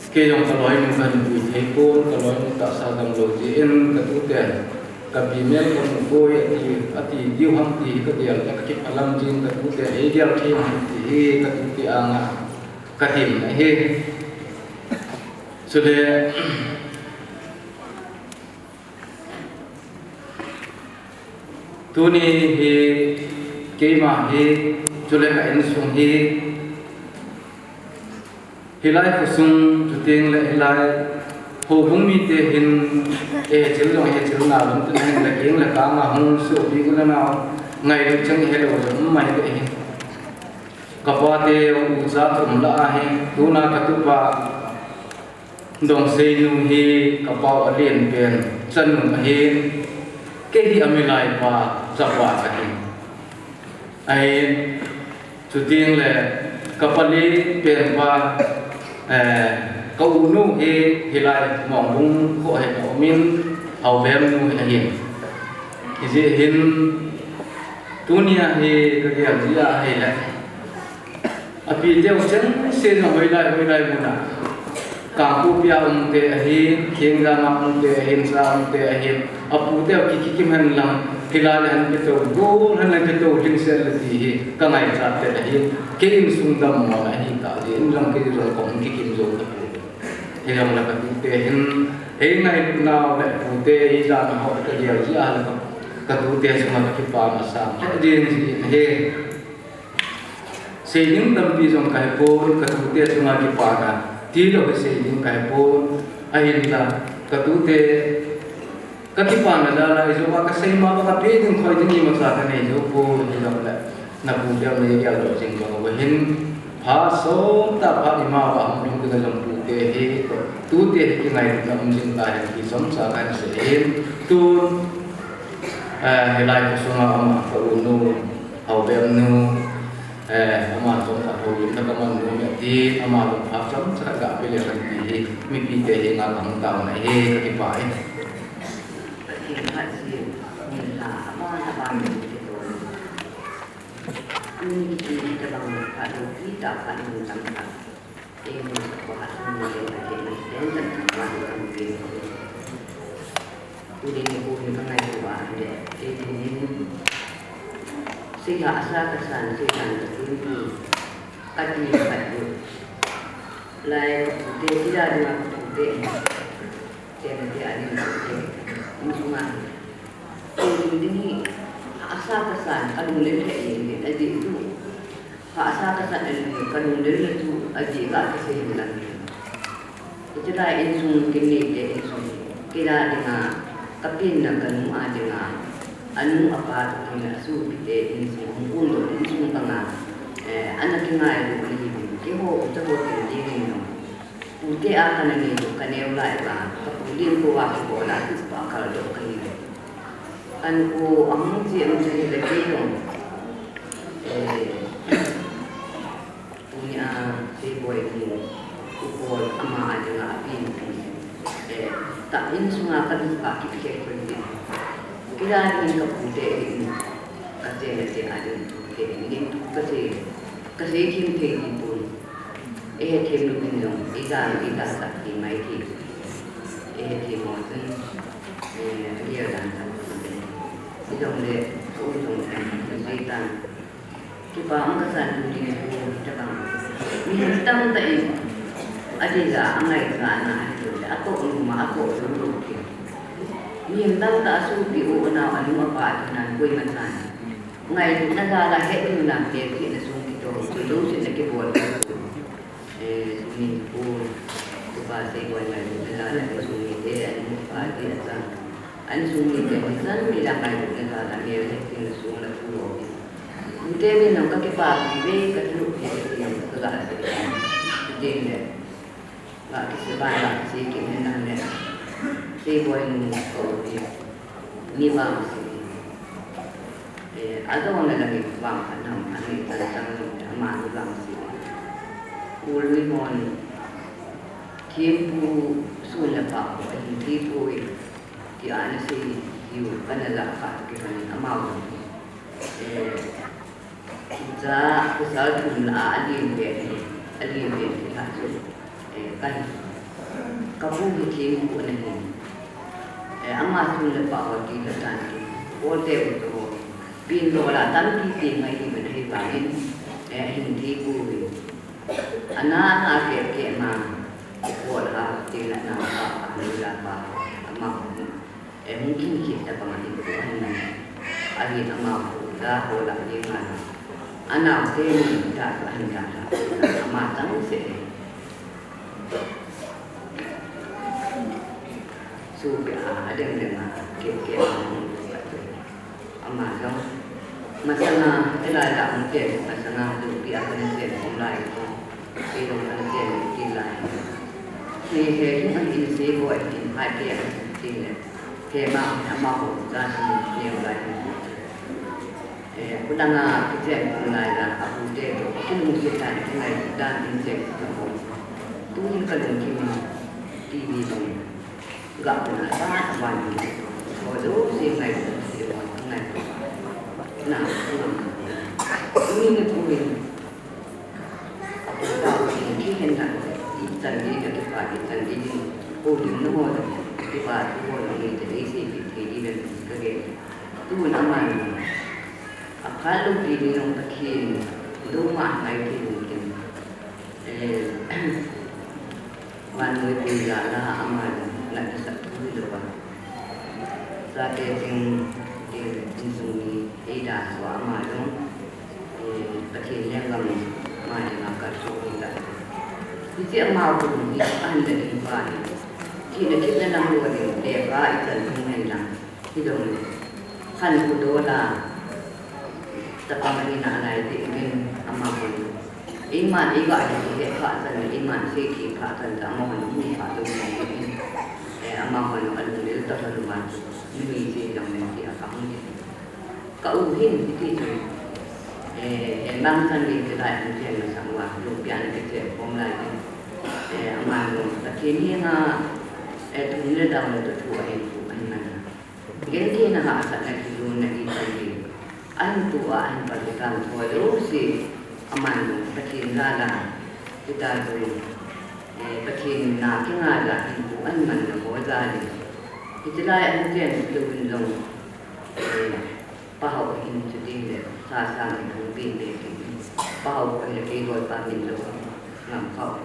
ke jong ka loi ni kan tu the ko ka loi ni ta sa dang lo ji en ka tu te ka bi me ko ko ye ti ati diu ham ti ka de la ka ki alam jin ka tu te e dia thi ti ka tu ti anga ka tim na he so le tu ni he keima he chule ka in sung he hilai kusung chuting le hilai ho bung mi te hin e chil dong he chil na lum tu hin la keng la ka ma hung su bi ku la na ngai lu chang he lo jam mai te he ka pa te u za tum la he tu na ka tu pa dong sei nu he ka pa a lien pen chan nu he cái gì amilai pa chakwa kati ai chu ting le kapali pen pa kau nu he hilai mong bung kho he min au bem nu he hin ije hin dunia he ka dia dia he la api deu chen se no hoilai muna ka ku pia te hi kheng ga ma te hin sa te hin apu te ki kim han lang hilal han ke to go han lang ke to ling sel ti hi ka ngai sa te hi ke in sung dam mo na hi ta ji in lang ke ro ko ki kim zo ta he lang la ka te hin he ngai na le pu te hi sa na ho ka dia ji a la ka tu te sa ma ki pa ma sa ta ji he se ning dam pi jong kai po ka tu te sa ma ki pa na ti lo ke se ning kai po ai la ka tu te ka ki pa na la izo wa ka sei ma ka pe ding khoi ding ma sa ta nei zo po ni lo la na pu dia le ya lo jing lo wa hin pha so ta pha ni ma wa hum ning ka jong pu te he tu te ki ngai ka um jing ta he ki som sa ka se he tu he lai ko so ma ma ka u nu au bem nu ama som ta ho yin ta ka man nu ya ti ama lo pha som sa ka pe le ran ti mi pi te he nga lang ta na he ka ki pa ai ini kita bangun pada kita pada tentang ini buat ini dan tentang ini udah ini mengenai buat ini sehingga asal kesan sehingga ini kaki kaki lain tidak dengan putih tidak ada ini cuma ini asal kesan kalau mulai ini aja itu asal kesan ini kalau mulai itu aja tak kesehilan itu lah insung kini dia insung kira dengan kapin dan kanu dengan anu apa dengan su dia insung untuk insung tengah anak kita itu ini kau kita buat ini putih akan ini kan yang lain lah kemudian buat sekolah itu bakal dokter ini anku ang si ang sa lagi punya si boy ni upol ama ada ngapin tak in sunga kan ka ki ke ko ni kira ni ka pute ni ka je te ade ke ni tu ka se kim ke ni pun ke lu bin long ida sa ki mai ki ke mo tin dia dan kan ni dong le o dong sai tan ki ba ang ka san ni ni ko ta bang ni tam ta i ade ga angai ka na ako umma ako dulu ki ni tam ta su bi o na ani ma pa na koi man san ngai na ga la he ni na ke ki na su ki to lu sin na ke bo ni ko ba se ko na la la su ni de ani pa ki sa ani su ni ke san mi la kai na la me le ki na su na fu ro ni te ni no ka ke pa bi be ka lu ke ki ka ga de ne la ki se ba la si ki na ne si boy ni ko ni ma si ada orang lagi bang anam ani tentang ma ni bang si ul ni mon tiempo suele pa en tipo ki ana si yu kana la ka ki ni amau ja kusal tun la ali be ta so kan kapu ni tiempo ni ama suele pa ki ta tan ki o te to bin lo la tan ki ti mai ni ben hi ba in hin ti ku ana na ke ma ko la ti la na pa ni la pa ama mungkin kita pamati ko ana ani ama ko da ho la ni ma ana te ni ta an ka ama tang se su ya ada dengan ke ama dong masana ila da mungkin masana tu bi akan sen online ko itu kan sen di lain ni he kan ini se ko ini hai ke ini ke ma ama ko da ni online kudanga ke online la aku de ko mungkin kan ngai dan ini sen ko tu ni kan ni TV ni gak pernah sangat banyak kalau sih ngai nah ini pun aku tahu ini hendak tadi kita pagi tadi oh di mana di pagi orang ini jadi sih di dan kerja tu nama kalau di dalam takin rumah lagi mungkin wanita berjalan amal nak satu lepas saat yang suni ida so ama dong pakin yang gam ma dengan karso ida di ama ko ni an de ni ba ni de kita nang lo de ba ita ni na ti dong kan ko do la ta pa ni na na de ni ama ko iman iga de ka san iman se ki ka san ta mo ni pa do ni ama ko no an de ta fa ma ni si dong ni kau hin itu bang san di kedai mungkin sama rupiah kecil formula amal tapi ni na tu ni dah mula tu itu mana jadi na asal nak dulu nak itu antu an perlukan tu si amal tapi nala kita tu tapi nak kenal itu an mana boleh itulah mungkin tu belum pahau ini jadi sasa itu binte pahau kalau kita buat pamin tu nampak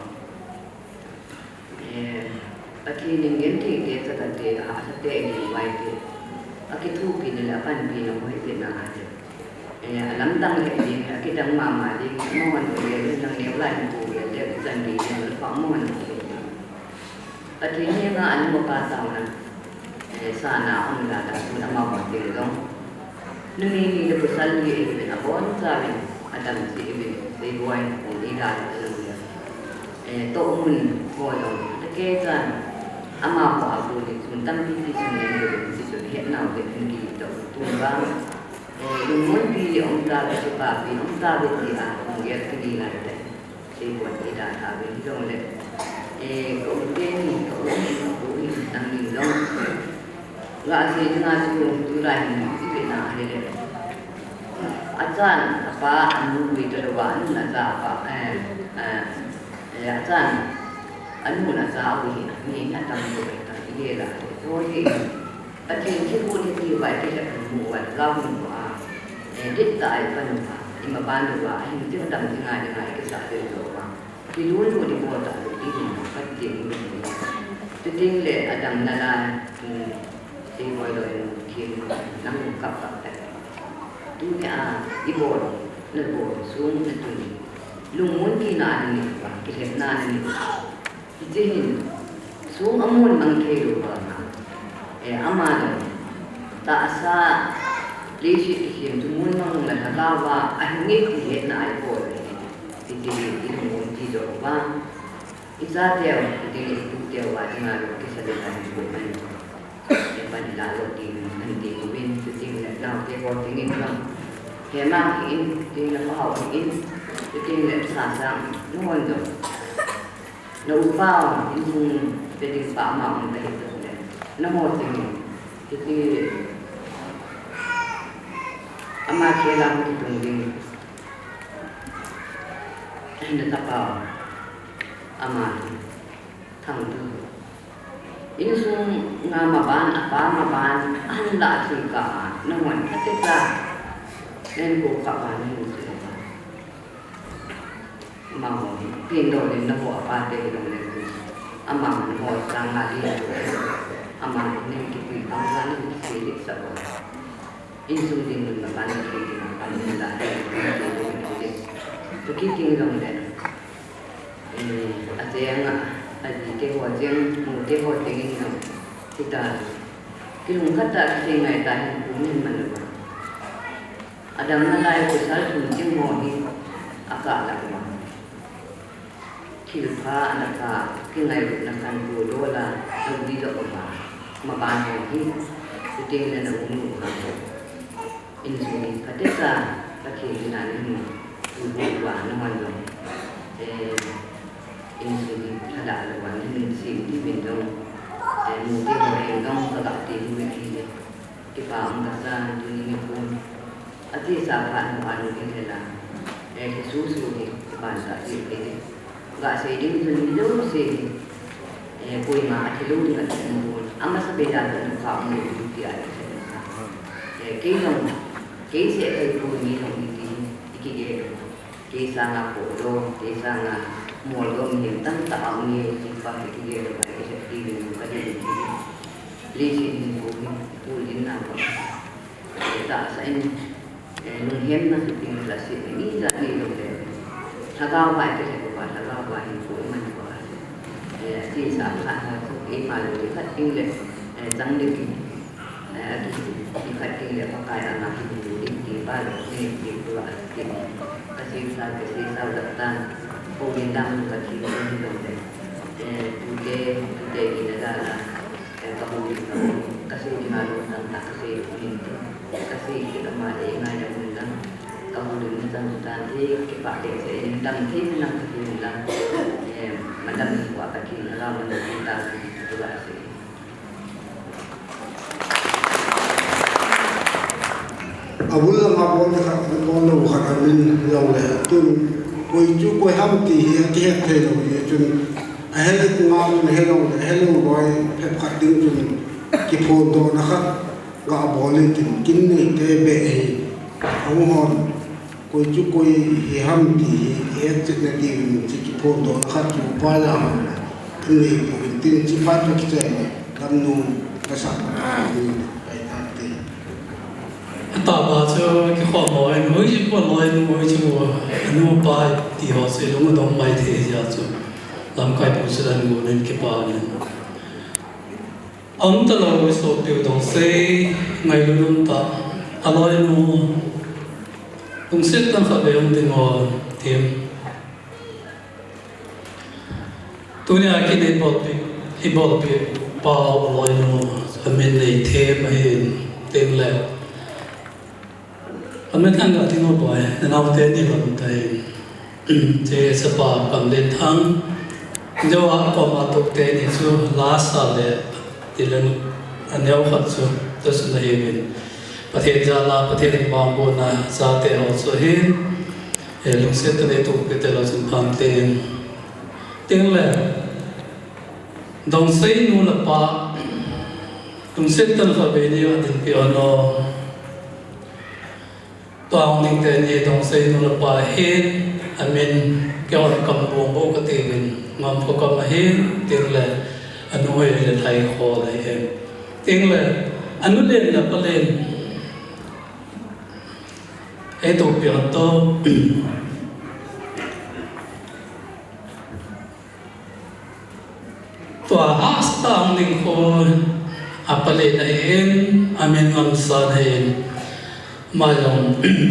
tapi ni nanti dia sekarang dia ada ini baik aku tu pilih lapan pilih mau itu nak ada alam tang ini kita mama di mohon dia yang dia lain tu dia sendiri yang lepas mohon tapi ni nak anu apa tahu nak sana orang dah pun mau buat dia dong Nuni ni besar ni ini abon sahaja ada mesti ini sebuah ini dah ada tomun koyong kekan ama ko abu ni suntam di sini di sini Vietnam de ni to tumbang mun di ông ta de pa bi ông ta de ti a ông ye ti la de sebuah tidak ada ni dong le ko ke ni ko ni ko ni tang ni lo Gak sih nggak tuh lain itu nah ini acan apa anu itu lewan nasa apa acan anu nasa ini acan itu kita ini lah oh ini acanที่พูดที่ไว้ที่จะเป็นหมู่วันเล่าหมู่ว่าดิตายปันว่าอิมาบ้านดูว่าที่ที่ดำที่งานยังไงก็จะเป็นตัวว่าที่รู้ที่โมตาที่นี่ก็จริงเป็นจริงเลยอดัมนาลาที่มวยโดยทีมน้ำกับแต่ตัวเนี่ยอีโบนเนื้อโบนสูงนั่นตัวนี้ลุงมุนที่นานนี่ว่ากิเลสนานนี่จริงสูงอมุนมังเทลูว่าอามาเลยตาซาลิชิตที่มุนมังนั่นละว่าอันนี้ที่เห็นนายโบนที่ที่ลุงมุนที่โดนว่าอิจฉาเดียวที่เดียวว่าที่มาลูกที่แสดงการบุญมันyang pada lalu di nanti kubin seting nak lau teko tingin lau hema in ting nak hau in seting nak sasang nuan tu na upau in sung jadi pak mak untuk itu na mo ting jadi amat kelam di tunggu hendak tapau amat thang tu ini sung ngamaban apa maban anda singka nawan ketika dan buka bani itu mau pindo ni nak buat apa deh dong ni amam mau sang lagi amam ni kita tanggal ni sedikit sahaja ini sung tinggal maban kita maban dah tu kita dong deh ada yang aji ke wajeng mu ke wajeng ini kita kilung kata singai tahan punya mana ada mana lain besar tuncing mau ni agak lama kilpa anak kinai nakan bodola lebih tak apa makan ni setinggi nak umur ini sini ketika lagi nak ini buat nama dong ini ada lawan ini sih di bintang mungkin orang dong tak tahu begini kita angkasa dunia pun ada sahabat orang ini lah susu ni bahasa ini nggak sedih dulu sih kue mah dulu dengan umur amat sebeda dengan kamu itu dia kayaknya kayak kue ni dong ini kisah ngapodo kisah mua gom hiện tăng tạo nhiều những phần cái gì là phải sẽ đi được cái gì lý xin của mình tôi đến nào để tạo sẽ nông hiến nó thì là sự nghĩ ra đi được để là cao vài cái của bạn là cao vài của mình của thì sản phẩm cái mà được phát kinh lệ tăng được cái phát kinh lệ có cái là cái định kỳ ba được thì của bạn thì cái gì sao đặt tan Pemindang kaki ini dong tude ini adalah kamu kasih dihalu tentang kasih pintu kasih kita mada ingat yang undang kamu diminta tadi kita dek undang tim nak undang macam buat kaki dalam undang itu sih Abul ngapon ka kono karamin laule tun koi chu koi ham ti hi ke the lo ye chun a hel ngam hello roi phep khat ding chun ki phon do na kha ga bole kin ni te be hi ong hon koi chu koi hi ham ti hi chet na ti ki phon do na kha chu pa la ni ko tin chi pa to ki che kam nu ka sa大把车去花买，每一个来每一个那么摆地下水，我们都买铁下做，南海不是人我能去摆呢。俺们老会说表东西，买了弄大，阿来弄，东西当下来用的我添。ตัวนี้กินไอ้บอลไปเปล่าลอยนู่นมันในเทปมาเห็นเต็มแล้วมันทั้งกับที่โน้ตไว้ในนามเทนี่ก็มันได้เจสปาปังเล่นทั้งเจ้าว่าพอมาตกเทนี่ช่วงลาสาเลยที่เล่น อันเดียวขัดสุดจะสุดเลยเป็นประเทศจาลาประเทศบางบุนาซาเตเอาสุหินลุงเซตในตุกเตลสุพันเตนเตียงแหละดงเซนูลปะลุงเซตตันขบเนียดินเปียโนตัวองค์นิ่งเตนี่ดงเซนูลปะเฮนอามินเกี่ยวกับกำบวงโบกติกินงามพกมาเฮนเตียงแหละอนุเวลไทยคอเลยเองเตียงแหละอนุเล่นและก็เล่นไอ้ตัวเปียโตตัวฮัสตางนิ่งคนอัปเลนเองอามินงามสานเองมาลง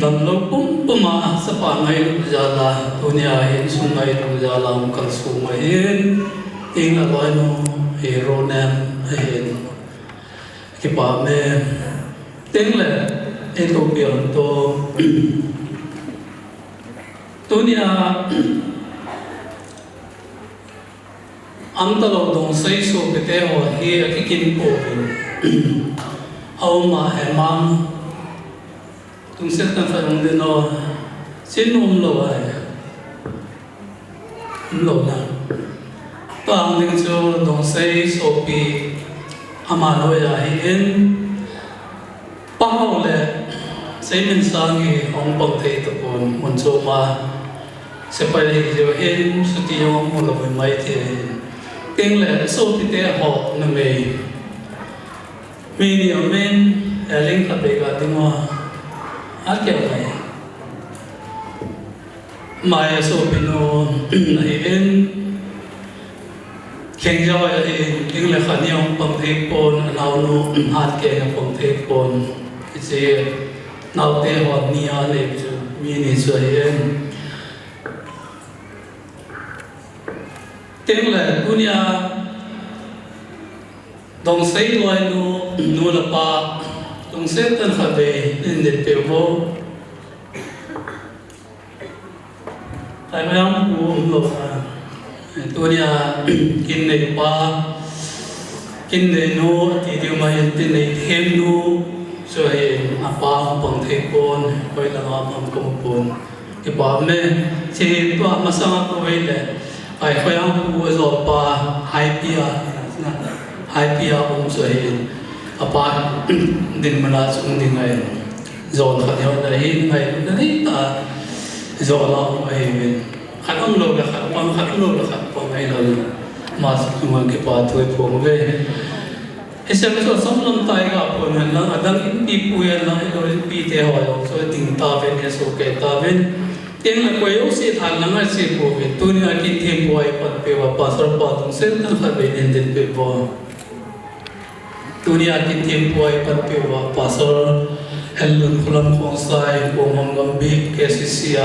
ดำลงปุ่มปุ่มมาสปาไงลูกจาลาตุนียเห็นสุนัยลูกจาลามุขันสุมาเห็นอิงอร่อยโนเฮโรแนมเห็นที่ป่าเมติงเลยไอ้ตัวเปียนตัวตุนียอันตลอดดงไซสูบเตะหัวเฮียที่กินปูเอามาให้มังตุงเสตันฟังเดินเอาสินุ่มโลไอ้โลนะตัวอันนึงจะดงไซสูบปีอามาโนยาเห็นป้าวเลยใช้เป็นสังกีองปังเทตะกุนมันโจมาเสพไปเลยจะเห็นสุดที่ยองมันเราไม่ไม่เทียนเก่งเลยสูบที่เตะหอกนั่นเองมีเดียวเมนเล่นกับเด็กกันดีมั้งอาเกี่ยวไหมมาสูบเป็นโนเห็นเข่งย่อยเองเก่งเลยขันยองปังเทปนเราโน้หาเก่งปังเทปนเสียเราเตะหอดนี่อะไรจูมีนี่สวยเองเก่งเลยดุนยาดงไซลอยนูละปาดงเซตันขับเบนินเด็ดเปียวโบแต่ไม่ต้องกูหลบตัวเนี้ยกินในป่ากินในนูที่เดียวมาเห็นที่ในเทมนูช่วยอาปาปังเทปนไปละงามกมปนที่ป่าเมื่อเชื่อตัวมาสร้างตัวเองเลยไอ้ขยันกูจะป่าไฮเปียนะไฮเปียองช่วยอาปาดินมันอาจจะดิ่งไงโซนขัดยอดได้เห็นไงนั่นเองแต่โซนเราไม่เห็นขัดต้องโลกละขัดความขัดโลกละขัดความไม่เรามาสุวรรณเก็บปาถวยพวงเว้ยไอ้เสียงส่วนสมลำไตกับคนนั้นแล้วดังอินดีปุยแล้วไอ้เราปีเทหอยส่วนติ่งตาเป็นเนี่ยสุเกตาเป็นเองละคุยเอาสิทันแล้วไอ้สิปุยตัวนี้กินเทียมบ่อยปัดเปว่าปัสสาวะตรงเส้นนั้นขัดเป็นเด่นเปว่าตัวนี้กินเทียมบ่อยปัดเปว่าปัสสาวะเฮลุนคุลัมของไซพวงมังกัมบีเคสิเซีย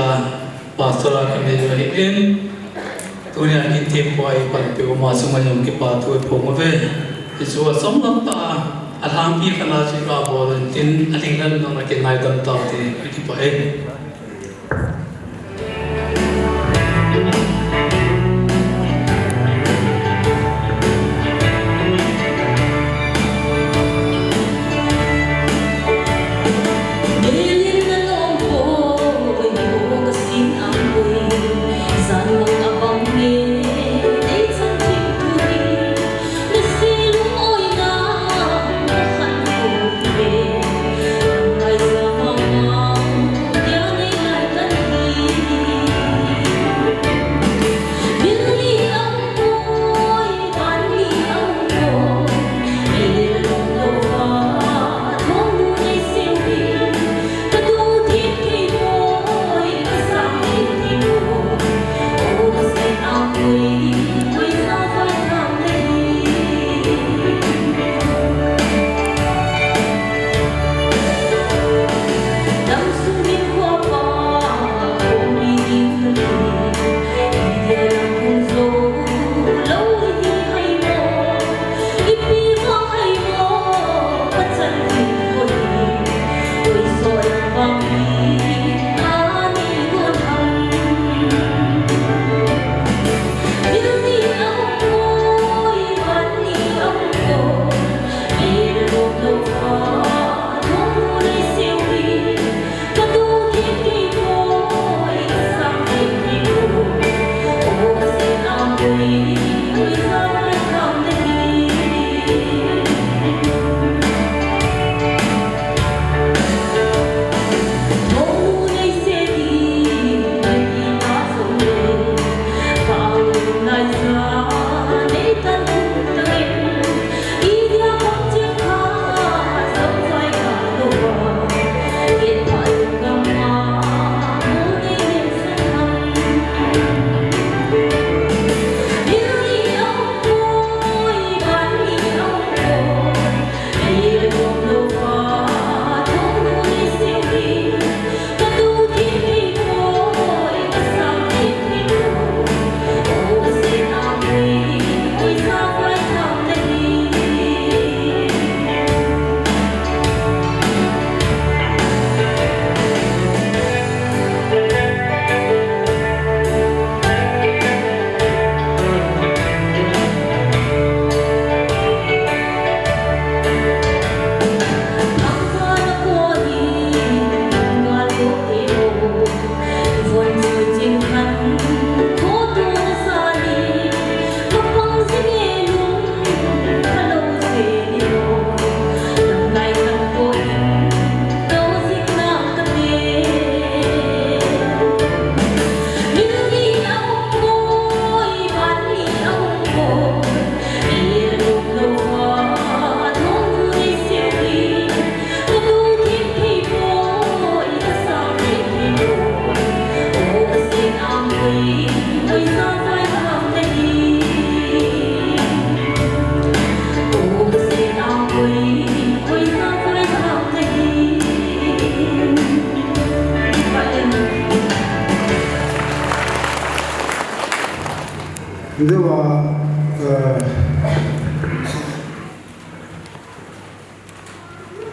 ปัสสาวะกันเลยว่าเองตัวนี้กินเทียมบ่อยปัดเปว่ามาสมัยยังเก็บปาถวยพวงเว้ยส่วนสมรตาอาหารที่ขนาดที่เราบอกนั้นกินอะไรนั่นต้องมากินในตำตาที่ที่ไปเอง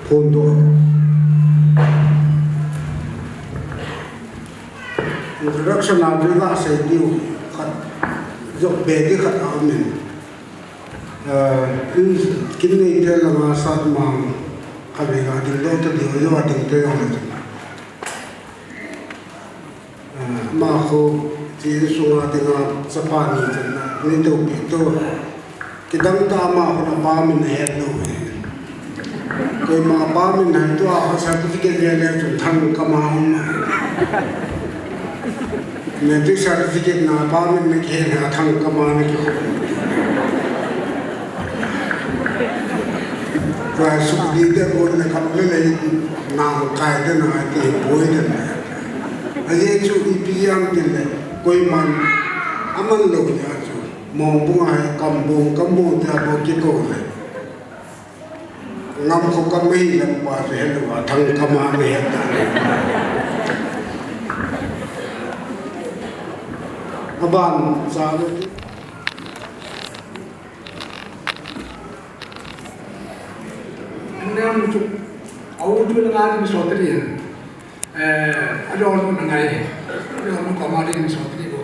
phun đồ rất là nào chúng ta sẽ điều khát dọc bể cái khát áo mình kinh nghiệm thế là mà sát mang cái việc ở đình đâu tôi điều do đình tôi không được mà khu chỉ số là tiếng Japan như thế này nên tôi biết tôi cái đăng ta mà họ ba mình hết rồi cái mà ba mình hết tôi họ certificate về đây chúng thằng cầm hàng nên cái certificate nào ba mình cái là thằng cầm hàng cái và suốt đi cái bốn là cầm lấy nào cái đó là cái bôi đó anh ấy chú ý piang thì là coi man aman lâu nhá chú mong bung ai cầm bung thì là một cái câu này ngắm không cầm mấy lần qua rồi hết rồi thằng cầm hàng này hết các bạn sao đấy anh chụp áo chú là ai đi sốt đi anh rồi nó ngày rồi nó có mà đi sốt đi bộ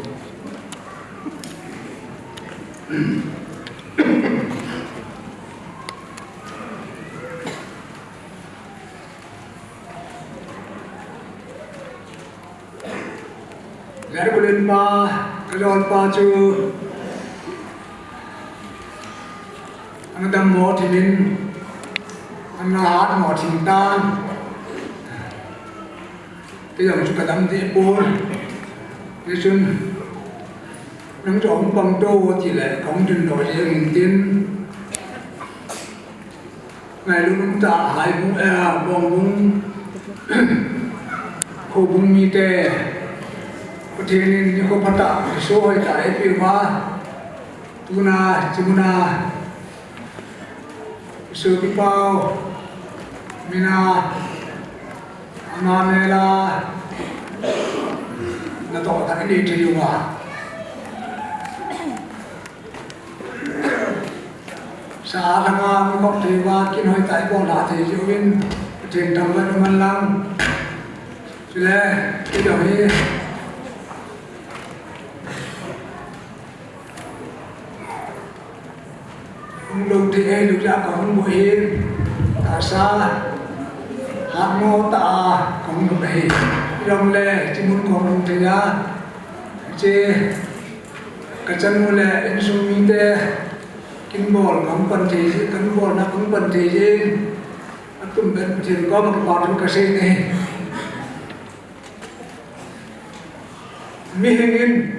lẽ có lên ba cái rồi ba chú anh đâm mỏ thì mình anh hát mỏ thìn tan cái dòng chúng ta đâm thì buồn cái chân nắng trộm bằng đô chỉ là công trình nổi riêng tiên ngày lúc chúng ta hai bung bong bung khô bung mi tê có thể nên như có phát tạo số hay tại phía ba tuna chimuna sự bị bao mina anamela là tỏ tại đi trên đường à xã thằng ngang bọc thì qua kinh hỏi tại bọn đã thì giáo viên trên tầm vẫn man lăng cho nên cái đó đi lúc thì ai lúc ra có một buổi ta xa hát ngô ta có một buổi rong lệ chỉ muốn có một thời gian chỉ cái chân mua lệ in sung mi tê kinh bol không cần gì kinh bol nó không cần gì tụi mình chỉ có một cái bọt trong cái xe này mi hình in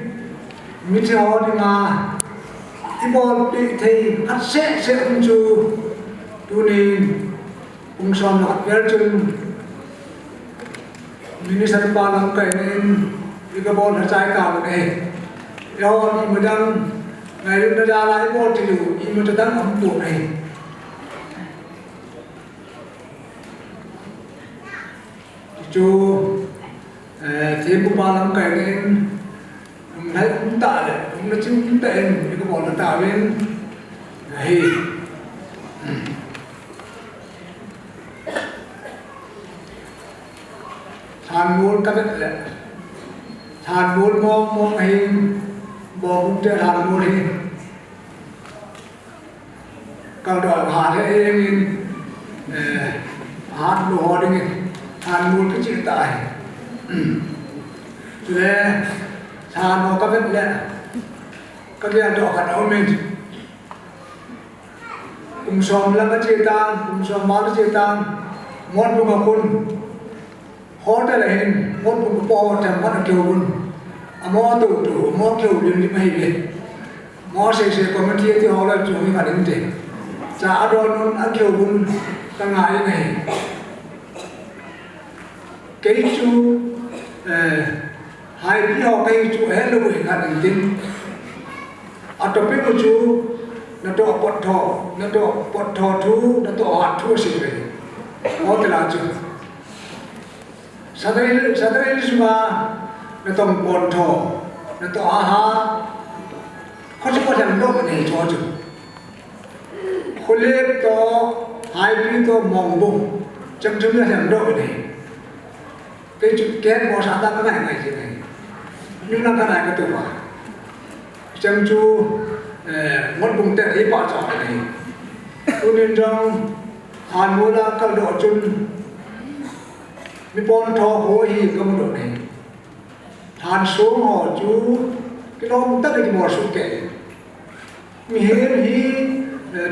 mi theo đi mà cái bol bị thì hắt sẽ không chú tu nên cũng xong là hắt chân mình sẽ ba năm cái nên cái bol nó trái cả một này rồi mình đang ngày lúc nó ra lại bol thì đủ nhưng mà đang ấm buồn này chú thêm cũng ba năm cái nên mình thấy cũng tạ đấy cũng là chứng cũng tệ cái bol nó tạo lên này than muốn các cái lệ than muốn mong hình bò cũng chơi than muốn hình càng đòi hạt ấy em hạt đồ hoa đi than muốn cái chuyện tại cho nên than nó các cái lệ các cái đỏ hạt áo mình cùng xóm là cái chơi tan cùng xóm máu cái chơi tan ngon luôn mà con khó đây là hình một bộ chẳng bắt được kiểu luôn mò tủ mò kiểu liền đi mày về mò sẽ có một kia thì họ là chủ như cả đến thế trả đòn ăn kiểu luôn tăng ngại này cái chú hai đứa họ cái chú hết luôn cả đến tin ở trong cái chú nó to bọt thọ thu nó to hạt thu xịt về có thể là chú Saturday semua natong bonto nato aha kau jangan dok ni cuaca kulit to hai pi to mongbong chấm chấm là làm đội này cái chuyện kén bỏ sáng ta cái này gì này nhưng nó cái này cái tụ à chấm chu mất vùng tệ ấy bỏ trò này tôi nên trong hàn mua ra các độ chung mi bon thọ hối hi công độ này hàn số họ chú cái đó tất cả cái mỏ số kệ mi hết hi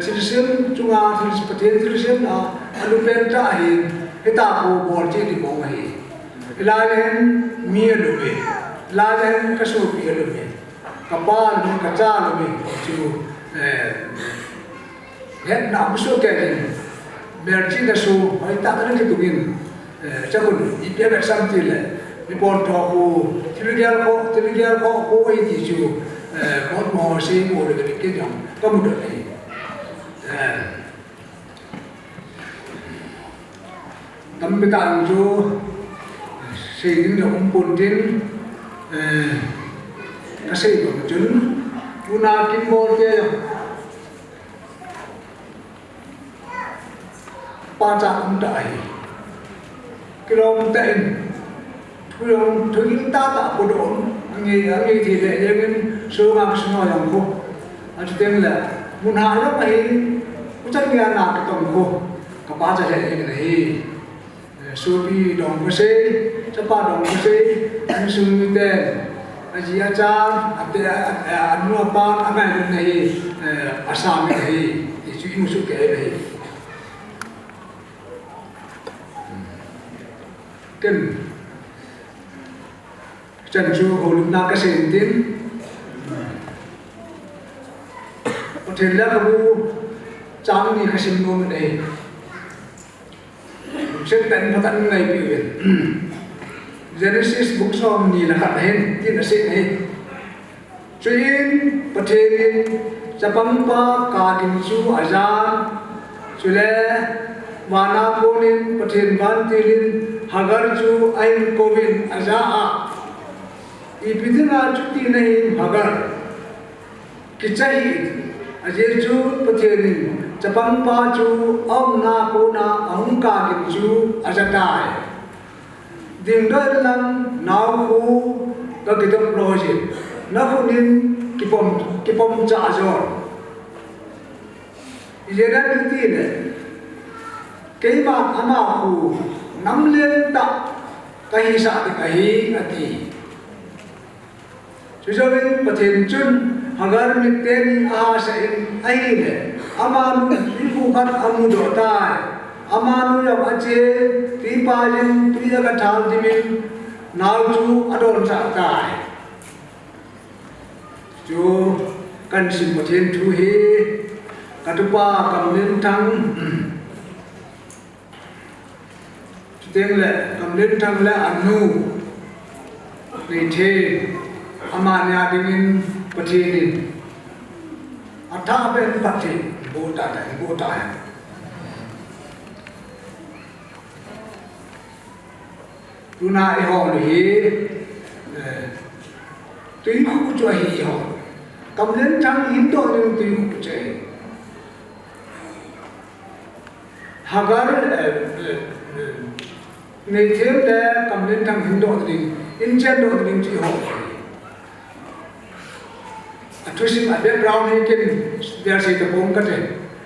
chỉ xem chúng ta thì phát hiện chỉ xem là anh bên trái hi cái ta có bỏ chỉ đi mong hi lại lên mía đồ về lại lên cái số mía đồ về cái ba luôn cái cha luôn về chú hết nắm số kệ này bây giờ chỉ là số hay ta cái cái tụi mình chắc cũng ít biết là sao thì là mi bon thọ cô thì cái cô ấy thì chú một mỏ xí một được cái dòng có một được này tấm bê tông chú xây dựng được ông bồn trên cái xây dựng chứng chú na kim bồn kia ba trăm ông đại cái lòng tên cái lòng thứ những ta tạo bộ đội nghe thì lệ những số ngang số nói rằng cô anh tên là muốn hại lắm này cũng chắc nghe nào cái tổng cô các ba cha hệ như này số bi đồng có xe cho ba đồng có xe anh sung như thế anh chị anh cha anh mua ba anh này asam này thì chú ý một số kể này cần chân chú hồ lúc nào cái sen tiến có thể là cái bu trang đi cái sen luôn này sẽ tận phát tận ngày biểu hiện Genesis book som ni là khát hen tin là sen hen chuyên bát hen Japam pa cả kinh chú azan chú lệ Mana ponin patin bantilin hagar chu ain kovin azaa ipidina chuti nahi hagar kichai aje chu patin chapang pa chu om na pona ahunka kin chu ajatai dingdar lang naw khu ka kitam loji na khunin kipom cha azor ijera kiti ne cái bạn ama khu nắm liên tập cái hi sa thì cái hi ati cho cho nên bát thiên chun hagar mit ten a sa in ai ne ama nu ibu kan amu do tai ama nu ya ache ti pa yin ti ya ka thal ti min naw chu adon sa tai chu kan sim bát thiên thu hi katupa kam len thang tiếng lệ cầm đến thằng lệ anu để thế amanya dengan petini atha ben pati bota tuna iho li tuy khu cho hi ho cầm đến thằng in to nhưng tuy khu chơi hagar ngày thêm để cầm lên thằng hình độ thì in trên độ thì chỉ hộ tôi xin ở background này kinh việc gì tập bông cái này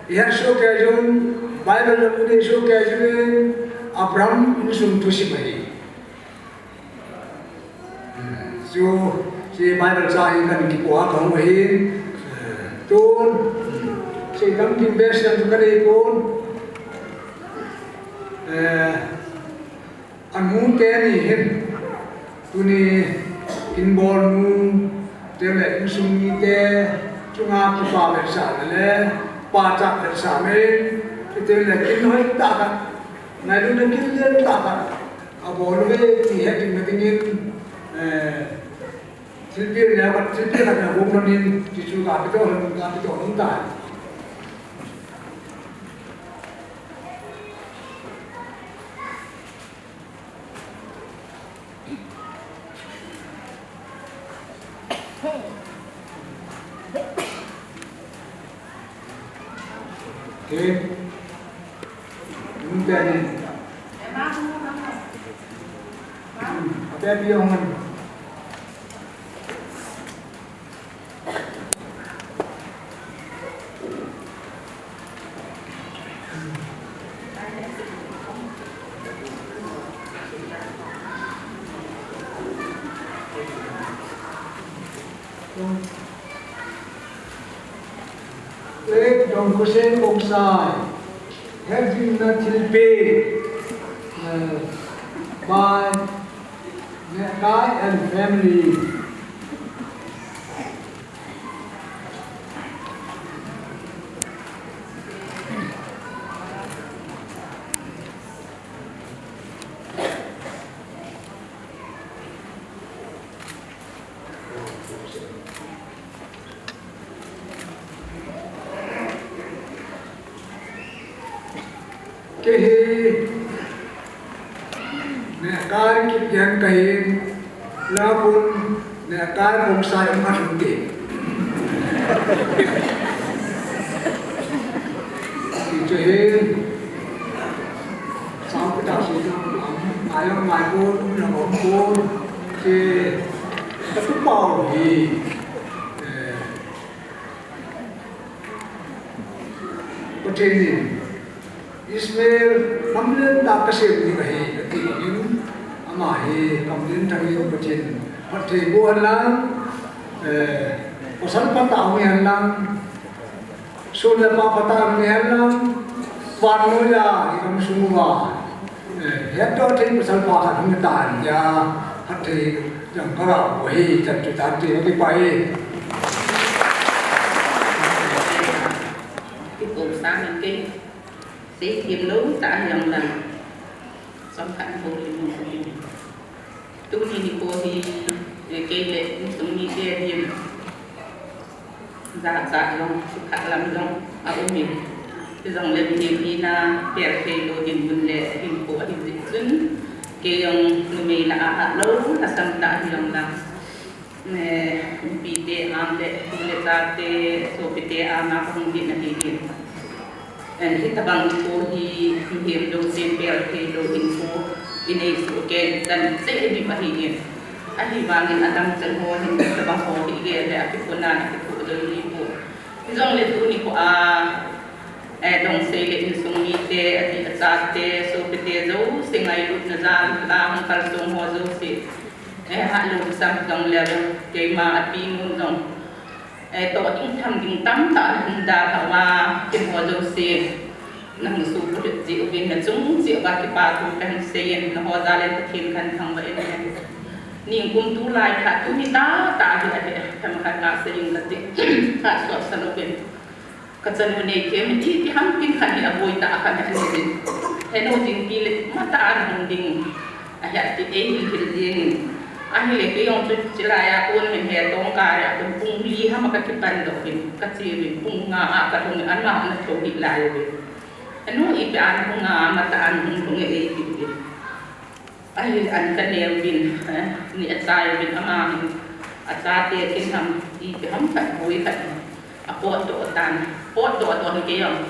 hiện số cái giống Bible là cái số cái giống Abraham in sum tôi xin vậy dù chỉ Bible ra in cần kịp quá không vậy tôn chỉ cần kinh bế xem cho cái này tôn anh muốn cái gì hết, tôi này in bol nu, thế là in sung như thế, chúng ta chỉ bảo vệ sản là ba trăm vệ sản ấy, thế là in nói ta cả, này lúc đó in lên ta cả, à bol về thì hết thì mình tin sinh viên này bắt sinh viên là vùng nông dân, chỉ chú cả cái đó không tài. Okay. Chúng ta Apa dia orang? Dong Kusen Bongsai has been paid by Guy and family. Nekar kipian kain lapun nekar bongsai emas mungkin. Kipian sampai tak sih ayam maipun nongpun ke ketupau di Petani. इसमें हमने ताकसे भी कहे कि इन हमारे कम्युनिटी तंगे बच्चे बच्चे वो हल्लां पसंद पता हमें हल्लां सुन लेपा पता हमें हल्लां वालों या हम सुनुवा हेड तो थे पसंद पता हमें तान या हटे जंगला वही चट्टे चट्टे होती पाए Cuộc sáng lên kia sĩ kiếm đấu tại dòng lần xong khẳng hồ thì một cái tu ni cô thì cây lệ sống như kia thì dạ dạ dòng khẳng làm dòng ở mình cái dòng lên thì na bẹt cây đồ hình vườn lệ hình của hình dịch dưng cái dòng người là hạt lâu là xong tại dòng lần nè bị tê am lệ cũng lệ ra tê số bị tê am mà không biết là gì kita bang info hi him do simple ke do info ini suke dan saya di bahiin ahi bangin adam tenho hin kita bang ho hi ge le api kona ki ko do ni ko izong le tu ni ko dong sei le in sung ni te ati acha te so pete zo singai lut na za la hang kal sung ho zo si ha lu sam dong le ke ma api mun dong to in tham ding tam ta hin da ha wa kin ho do si nang su pu ji u bin na chung ji ba ki pa tu kan se yen na ho da le ta thin kan thang ba en ning kum tu lai kha tu ni ta ta hi ade tham kha na se yin la ti kha so sa no ben ka chan ne ke mi ti ham kin khan ni aboi ta kha na ni he no ding ki le ma ta an ding a ya ti e hi hil ding anh lệ cái ông chỉ là ya con mình hè tông cà ya con pung li ha mà cái ban đầu mình cái gì mình pung ngà cái thùng ăn mà nó thấu bị lại rồi anh nói ít ăn pung ngà mà ta ăn pung nghệ gì vậy anh ăn cái nêu mình nè sai mình ama mình cha tiền cái thằng đi cái hấm phải vui phải pot độ tan pot độ độ cái ông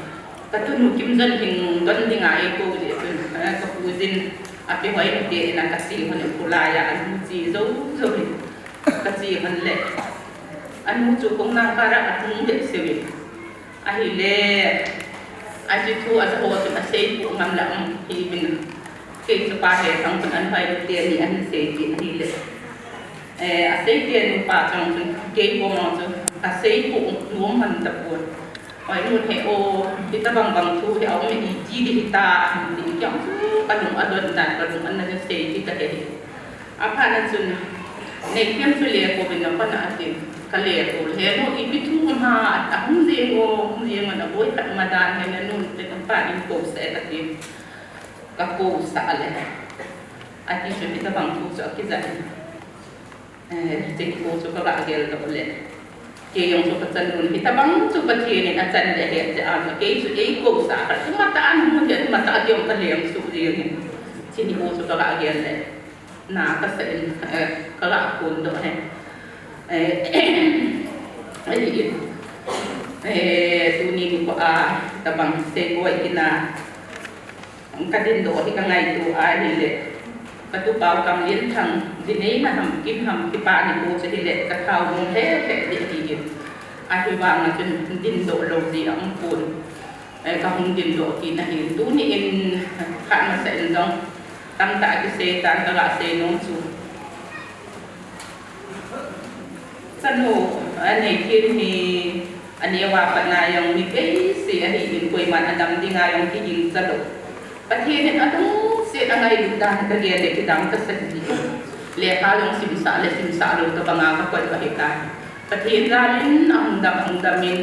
cái thứ nụ kim dân hình dân thì ngài cô gì cái phụ dân api hoy nti na kasi man kulaya an ji zo zo kasi man le an mu chu kong na kara atung de sewi ahi le aji thu as ho tu asei pu ngam la hi bin ke chu pa he sang kun an hoy te ni an se ji hi le asei te ni pa chang chu ke po mo chu asei pu nuam man ta pu hoy nun he o kita bang thu he au me ji di ta di kyang kanung adon dan kanung an na se ti ta he apa na chun nei kem chu le ko bin na pa na atin ka le ko he no i pi thu ma a hum je ngo hum je ma na boi ta ma dan he na nun te tam pa in ko se ta ti ka ko sa le ati chu kita bang thu so ki za te ko so ka ba gel do le ke yong so ka chan nun kita bang chu pa thi ni na chan le he ja an ke chu e ko sa ka ma ta an mu je ma ta yong ka lem su je ni chi ni ko so ka ba gel le na ka se ka la kun do he tu ni ko ta bang se ko ikina กระดินโดที่กังไงตัวไอ้นี่เลยประตูเปล่ากำเลี้ยนทางทีนี้นะทำกินทำที่ป่านี่กูจะที่เล็กกระเท้ามงเท่เท่ดีดีไอ้ที่วางจนดินโดลงสีอ่างปูนไอ้กำลังดินโดกินนะเห็นตู้นี่เองข้ามาเสร็จแล้วตั้งแต่ที่เซตันตลาดเซนงสูสนุกอันนี้ที่มีอันนี้ว่าปัญญายังมีเกษตรที่ยิงคุยมันอันดับที่งานยังที่ยิงสนุกประเทศนี้อันต้องเสียอะไรดูได้ก็เรียนเด็กที่ดังก็เสร็จดีเรียกเขาลงสิมสาเลยสิมสาลงตัวบางงานก็เปิดเหตุการณ์ประเทศด้านนี้อันดับมิน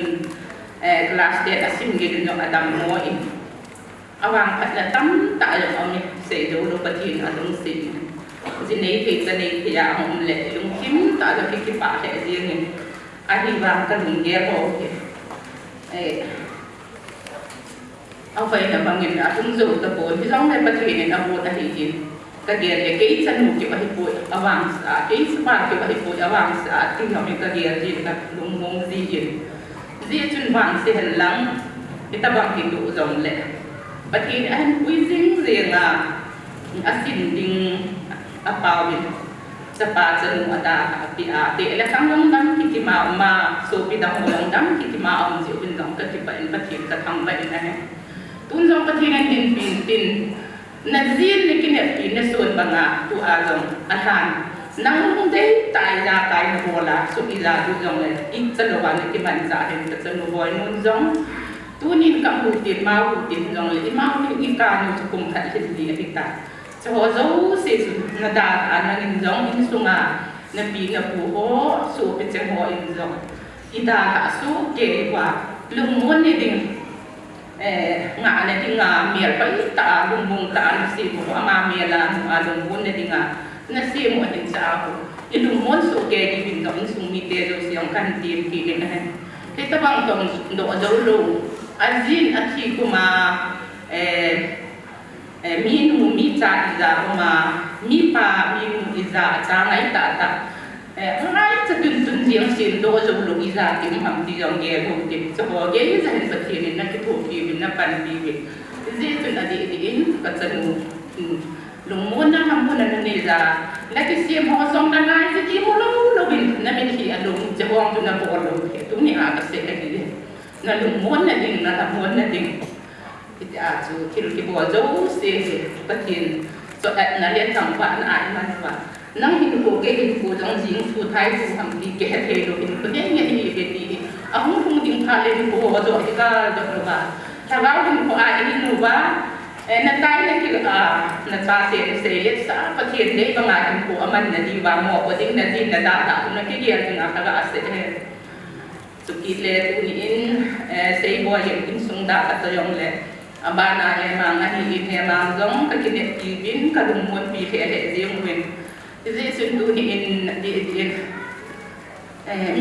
คลาสเดตสิมกินยังอันดับน้อยอวังพัฒนาตั้มตายอย่างเอาเนี่ยเสียดูดูประเทศอันต้องสิที่นี้ที่จะนี้ที่อยากให้เล็กลุงคิมตายจะคิดป่าแห่เดียงเนี่ยอันนี้วางกันลุงเยอะพอเอาไปเนี่ยบางอย่างทุ่งสูงตะโกนที่ต้องในประเทศเนี่ยเอาโบราณหินกระเดียนเนี่ยกี่สนุกกี่ว่าให้ป่วยอวังสากี่สปากี่ว่าให้ป่วยอวังสาที่เขาเป็นกระเดียนจีนกับลุงงงจีนจีนจนวางเสียหลังที่ตะบังกินดูจงเลยประเทศอันวิจิงเรียงอาสินดิงอาเปาบินสปาจนุอาดาปีอาเตะและทั้งลงดังคิดมาสูบิดังลงดังคิดมาอมจิบินดังก็ที่เป็นประเทศกระทำไปนะฮะตุนจงประเทศนั้นดินปินนัดจีนในกินเนี่ยปีในส่วนบางตัวอาจงอาหารนั่งลงได้ตายยาตายในโบราณสุกิลาดูจงเลยอีกสนุกวันในที่มันจะเห็นสนุกบ่อยนุ่นจงตัวนี้กับหูติดมาหูติดจงเลยมาหูอีการอยู่จะกุมขัดที่ดีที่ตาจะหัวเจ้าเสียสุดนาดาอันนั้นจงอินสุงาในปีกับผู้โหสู้เป็นเจ้าหัวอินจงอีดาหาสู้เก๋กว่าลุงม้วนนี่ดิ่งงานในที่งานเมียไปตาลุงบุงตาสิบุอามาเมียลาลุงม้วนในที่งานนั่นสิหมดเห็นจ้าอีลุงม้วนสู้เก๋ดีบินจงสุงมีเตโรเสียงกันตีนปีนะฮะที่ตะบังตรงโดเจ้าลุงอันจินอันที่กูมามีนูมีจ่าอิจาอมามีป่ามีนูอิจาจ่าไงตาไงจะตุนเสียงสินโดจะลุอิจาติมทำที่ยังเกี่ยวกับติมจะบอกเกี่ยวจะเห็นประเทศนี้นักที่ถูกปีบินนับปันปีบินจีตุนอดีตอินก็จะนูลุงม้วนนั่งทำคนนั้นนี่จ้าและที่เสียงหัวส่งต่างไงจะกี่โมงเราบินนั่นเป็นที่อารมณ์จะวางตุนนับวันเราตุนนี่อาจจะเสียอะไรดีนั่นลุงม้วนนั่นเองนั่นทำม้วนนั่นเองที่อาจจะคิดว่าบัวเจ้าเสียประเทศส่วนนั่นเรียนทางบ้านอ่านมันว่านั่งหินกูเก่งหินกูจังสิงผู้ไทยผู้ทำดีแก่เทโลหินกูเนี่ยเนี่ยที่เป็นดีอ่ะหุ่นหุ่นดิ้งพาเลยหินกูว่าจะที่ก็จะรู้ว่าถ้าเราหินกูอ่านหินรู้ว่านั่นใต้เนี่ยที่นั่นตาเสียเสียสาประเทศนี้บางงานหินกูมันนั่นดีว่าหมอว่าดิ้งนั่นดิ้งนั่นด่านั่นที่เรียนถึงอะไรก็เสียสุกิเลสตัวนี้เสียบ่อยอย่างอินสุงดาก็จะยองเลยบ้านนายมังอันนี้เนี่ยมังจงก็คิดเด็กปีบินก็ลุงม้วนปีเทเลเสียงเว้นที่สุดตัวนี้ดี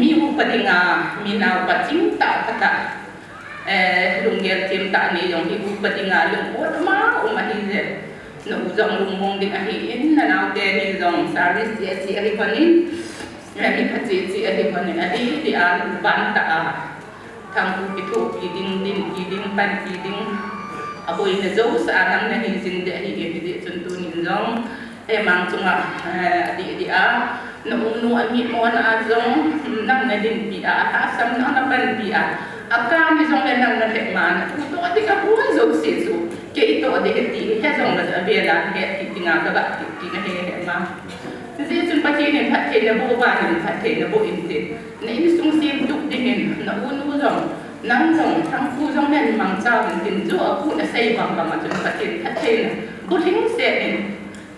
มีอุปนิงามีนาวปัจจิงตาพัตลุงเกียรติมตานี่ยังที่อุปนิงาลุงโอ้มามาที่เนี่ยหนูจงลุงมงดิ่งที่อินนาวเดนี่จงสาริเสียเสียที่คนนี้มีพัจจิเสียที่คนนี้ที่อาลุบันตาทางผู้พิทูปีดิ้งปันปีดิ้งaku ini jauh sekarang nih izin dia ini contoh nih jong emang cuma dia nu amit mohon azong nang nedin pia asam nang napan pia akan nih jong nang nadek mana itu adik aku jauh sesu ke itu adik hati ya jong ada bela hati tinggal kagak tinggal emang jadi cuma pakai nih bukan pakai nih bu inti nih ini sungsi duk dingin nak unu jongนั่งจงทั้งผู้จงเล่นมังเจ้าเป็นตินจู่ผู้น่ะใส่ความประมาทจนประเทศทัดเทนผู้ทิ้งเสียเอง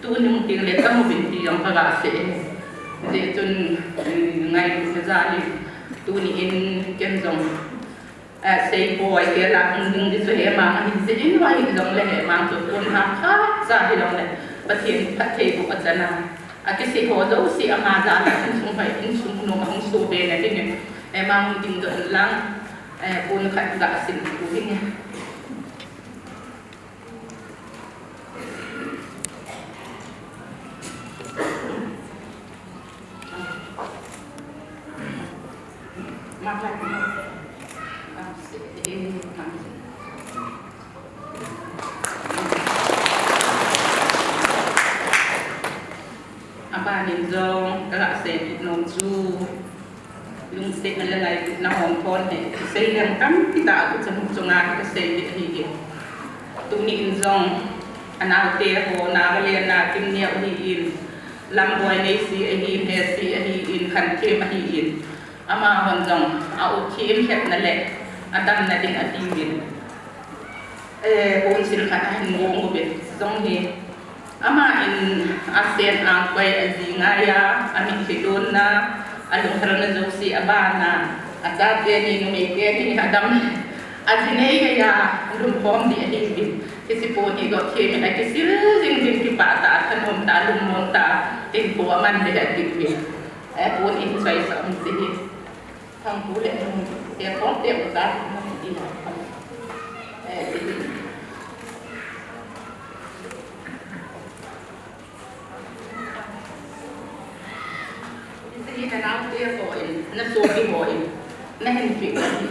ตัวนึงที่เล็กก็มาเป็นที่ยังประกาศเสียเดี๋ยวจนไงจะจ่ายตัวนี้เองเก่งจงใส่บ่อยเกี่ยรักนึงที่จะเห็นมังที่จะยินไว้จงเลยมังจุดคนหักข้าจ่ายลงเลยประเทศทัดเทบุกจันนาอากิสิโหดเอาสิอามาจ่ายอินสุงไปอินสุงโนมังสูเบนที่เนี่ยมังจริงจนลังpun kat tak asin kuning makan se no chu lung se na lai na hong thon he se yang kam kita ku chanu chunga ka se hi hi tu ni in zong anau te ho na le na kim ne hi in lam boy nei si hi he si hi in khan ke ma hi in ama hon zong au thim het na le adam na ding ati bin bon sil khan hin ngong be zong he ama in ASEAN ang pai azinga ya ami hidon na alung harana zo si abana atate ni no me ke ni adam azinei ya lum pom di ani bin kisi po ni go ke me na kisi jing jing ki pa ta thanom ta lum mon ta tin po man de da dik bin po ni sai sam si thang pu le te pom te ta no di na cái nào kia rồi nó xua cái rồi nó hình chuyện gì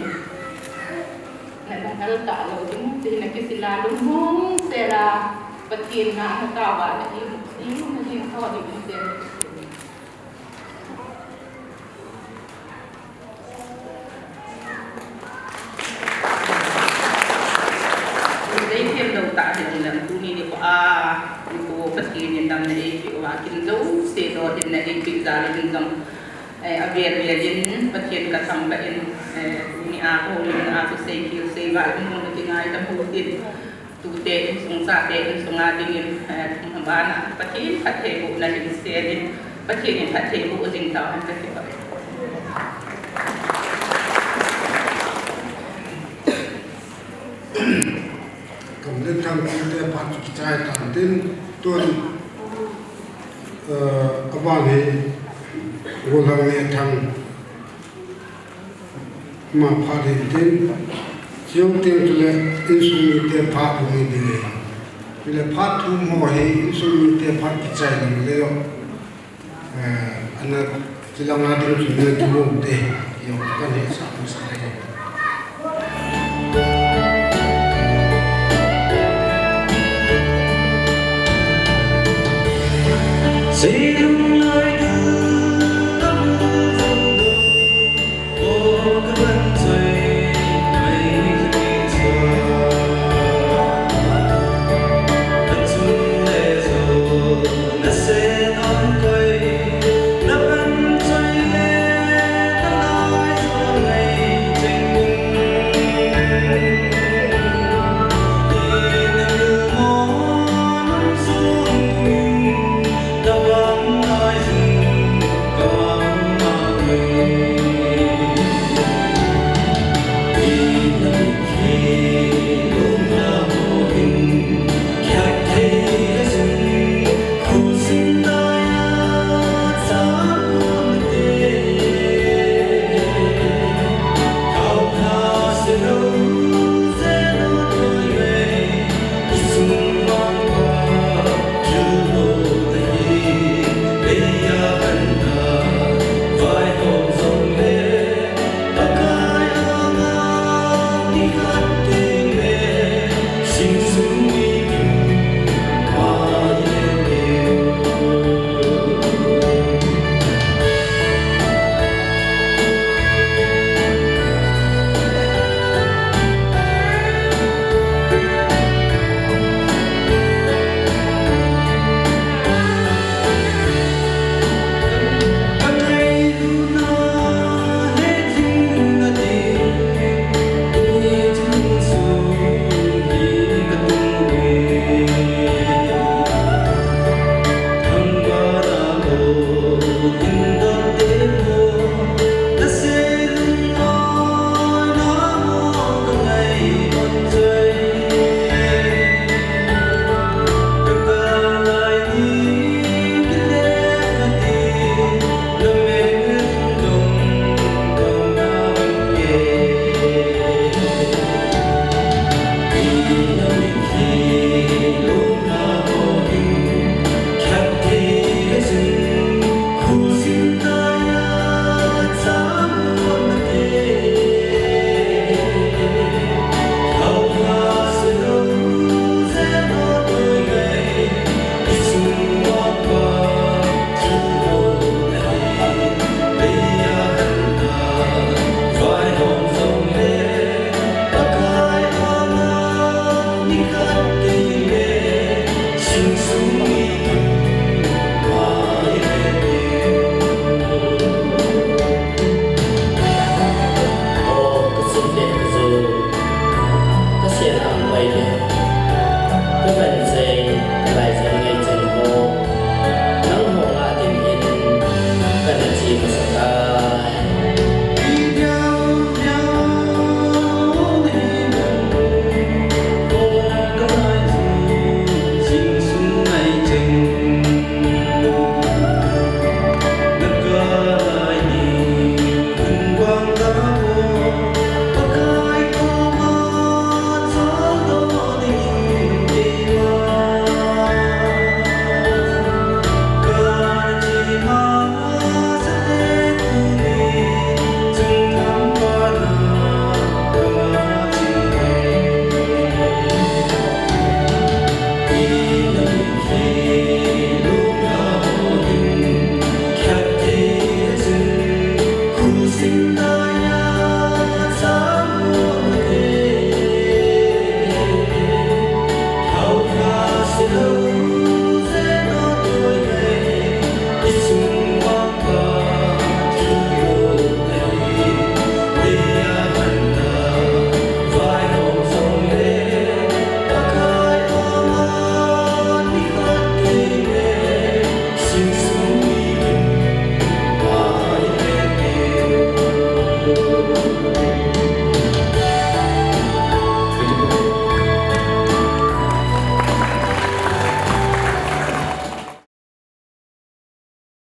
này là nó tạo rồi chúng thì là cái là đúng không sẽ là vật tiền nó cao và là như nó như thôi thì mình sẽ đây thêm đầu tạo thì là tu ni đi qua cô vật tiền nhân tâm này kiểu là kinh dấu sẽ rồi thì này kinh ra là kinh dòng abiar in patien ka sambain ni ako ni ako say kill say ba mo na tingai ta putin tute sung sa te sung ating bana patien pathe bu na din sedin patien pathe bu jing ta han ka ba cầm lên thằng để phát trái thằng tin tuần các bạn thì vô hàng này thằng mà phát hiện tin chiếu tiền cho là insulin tiền phát của mình đi vì là phát thu mỏ hay insulin tiền phát cái trái này lấy anh chỉ là ngã tiền cho nên thu mỏ để yêu cái này sao cũng sai Say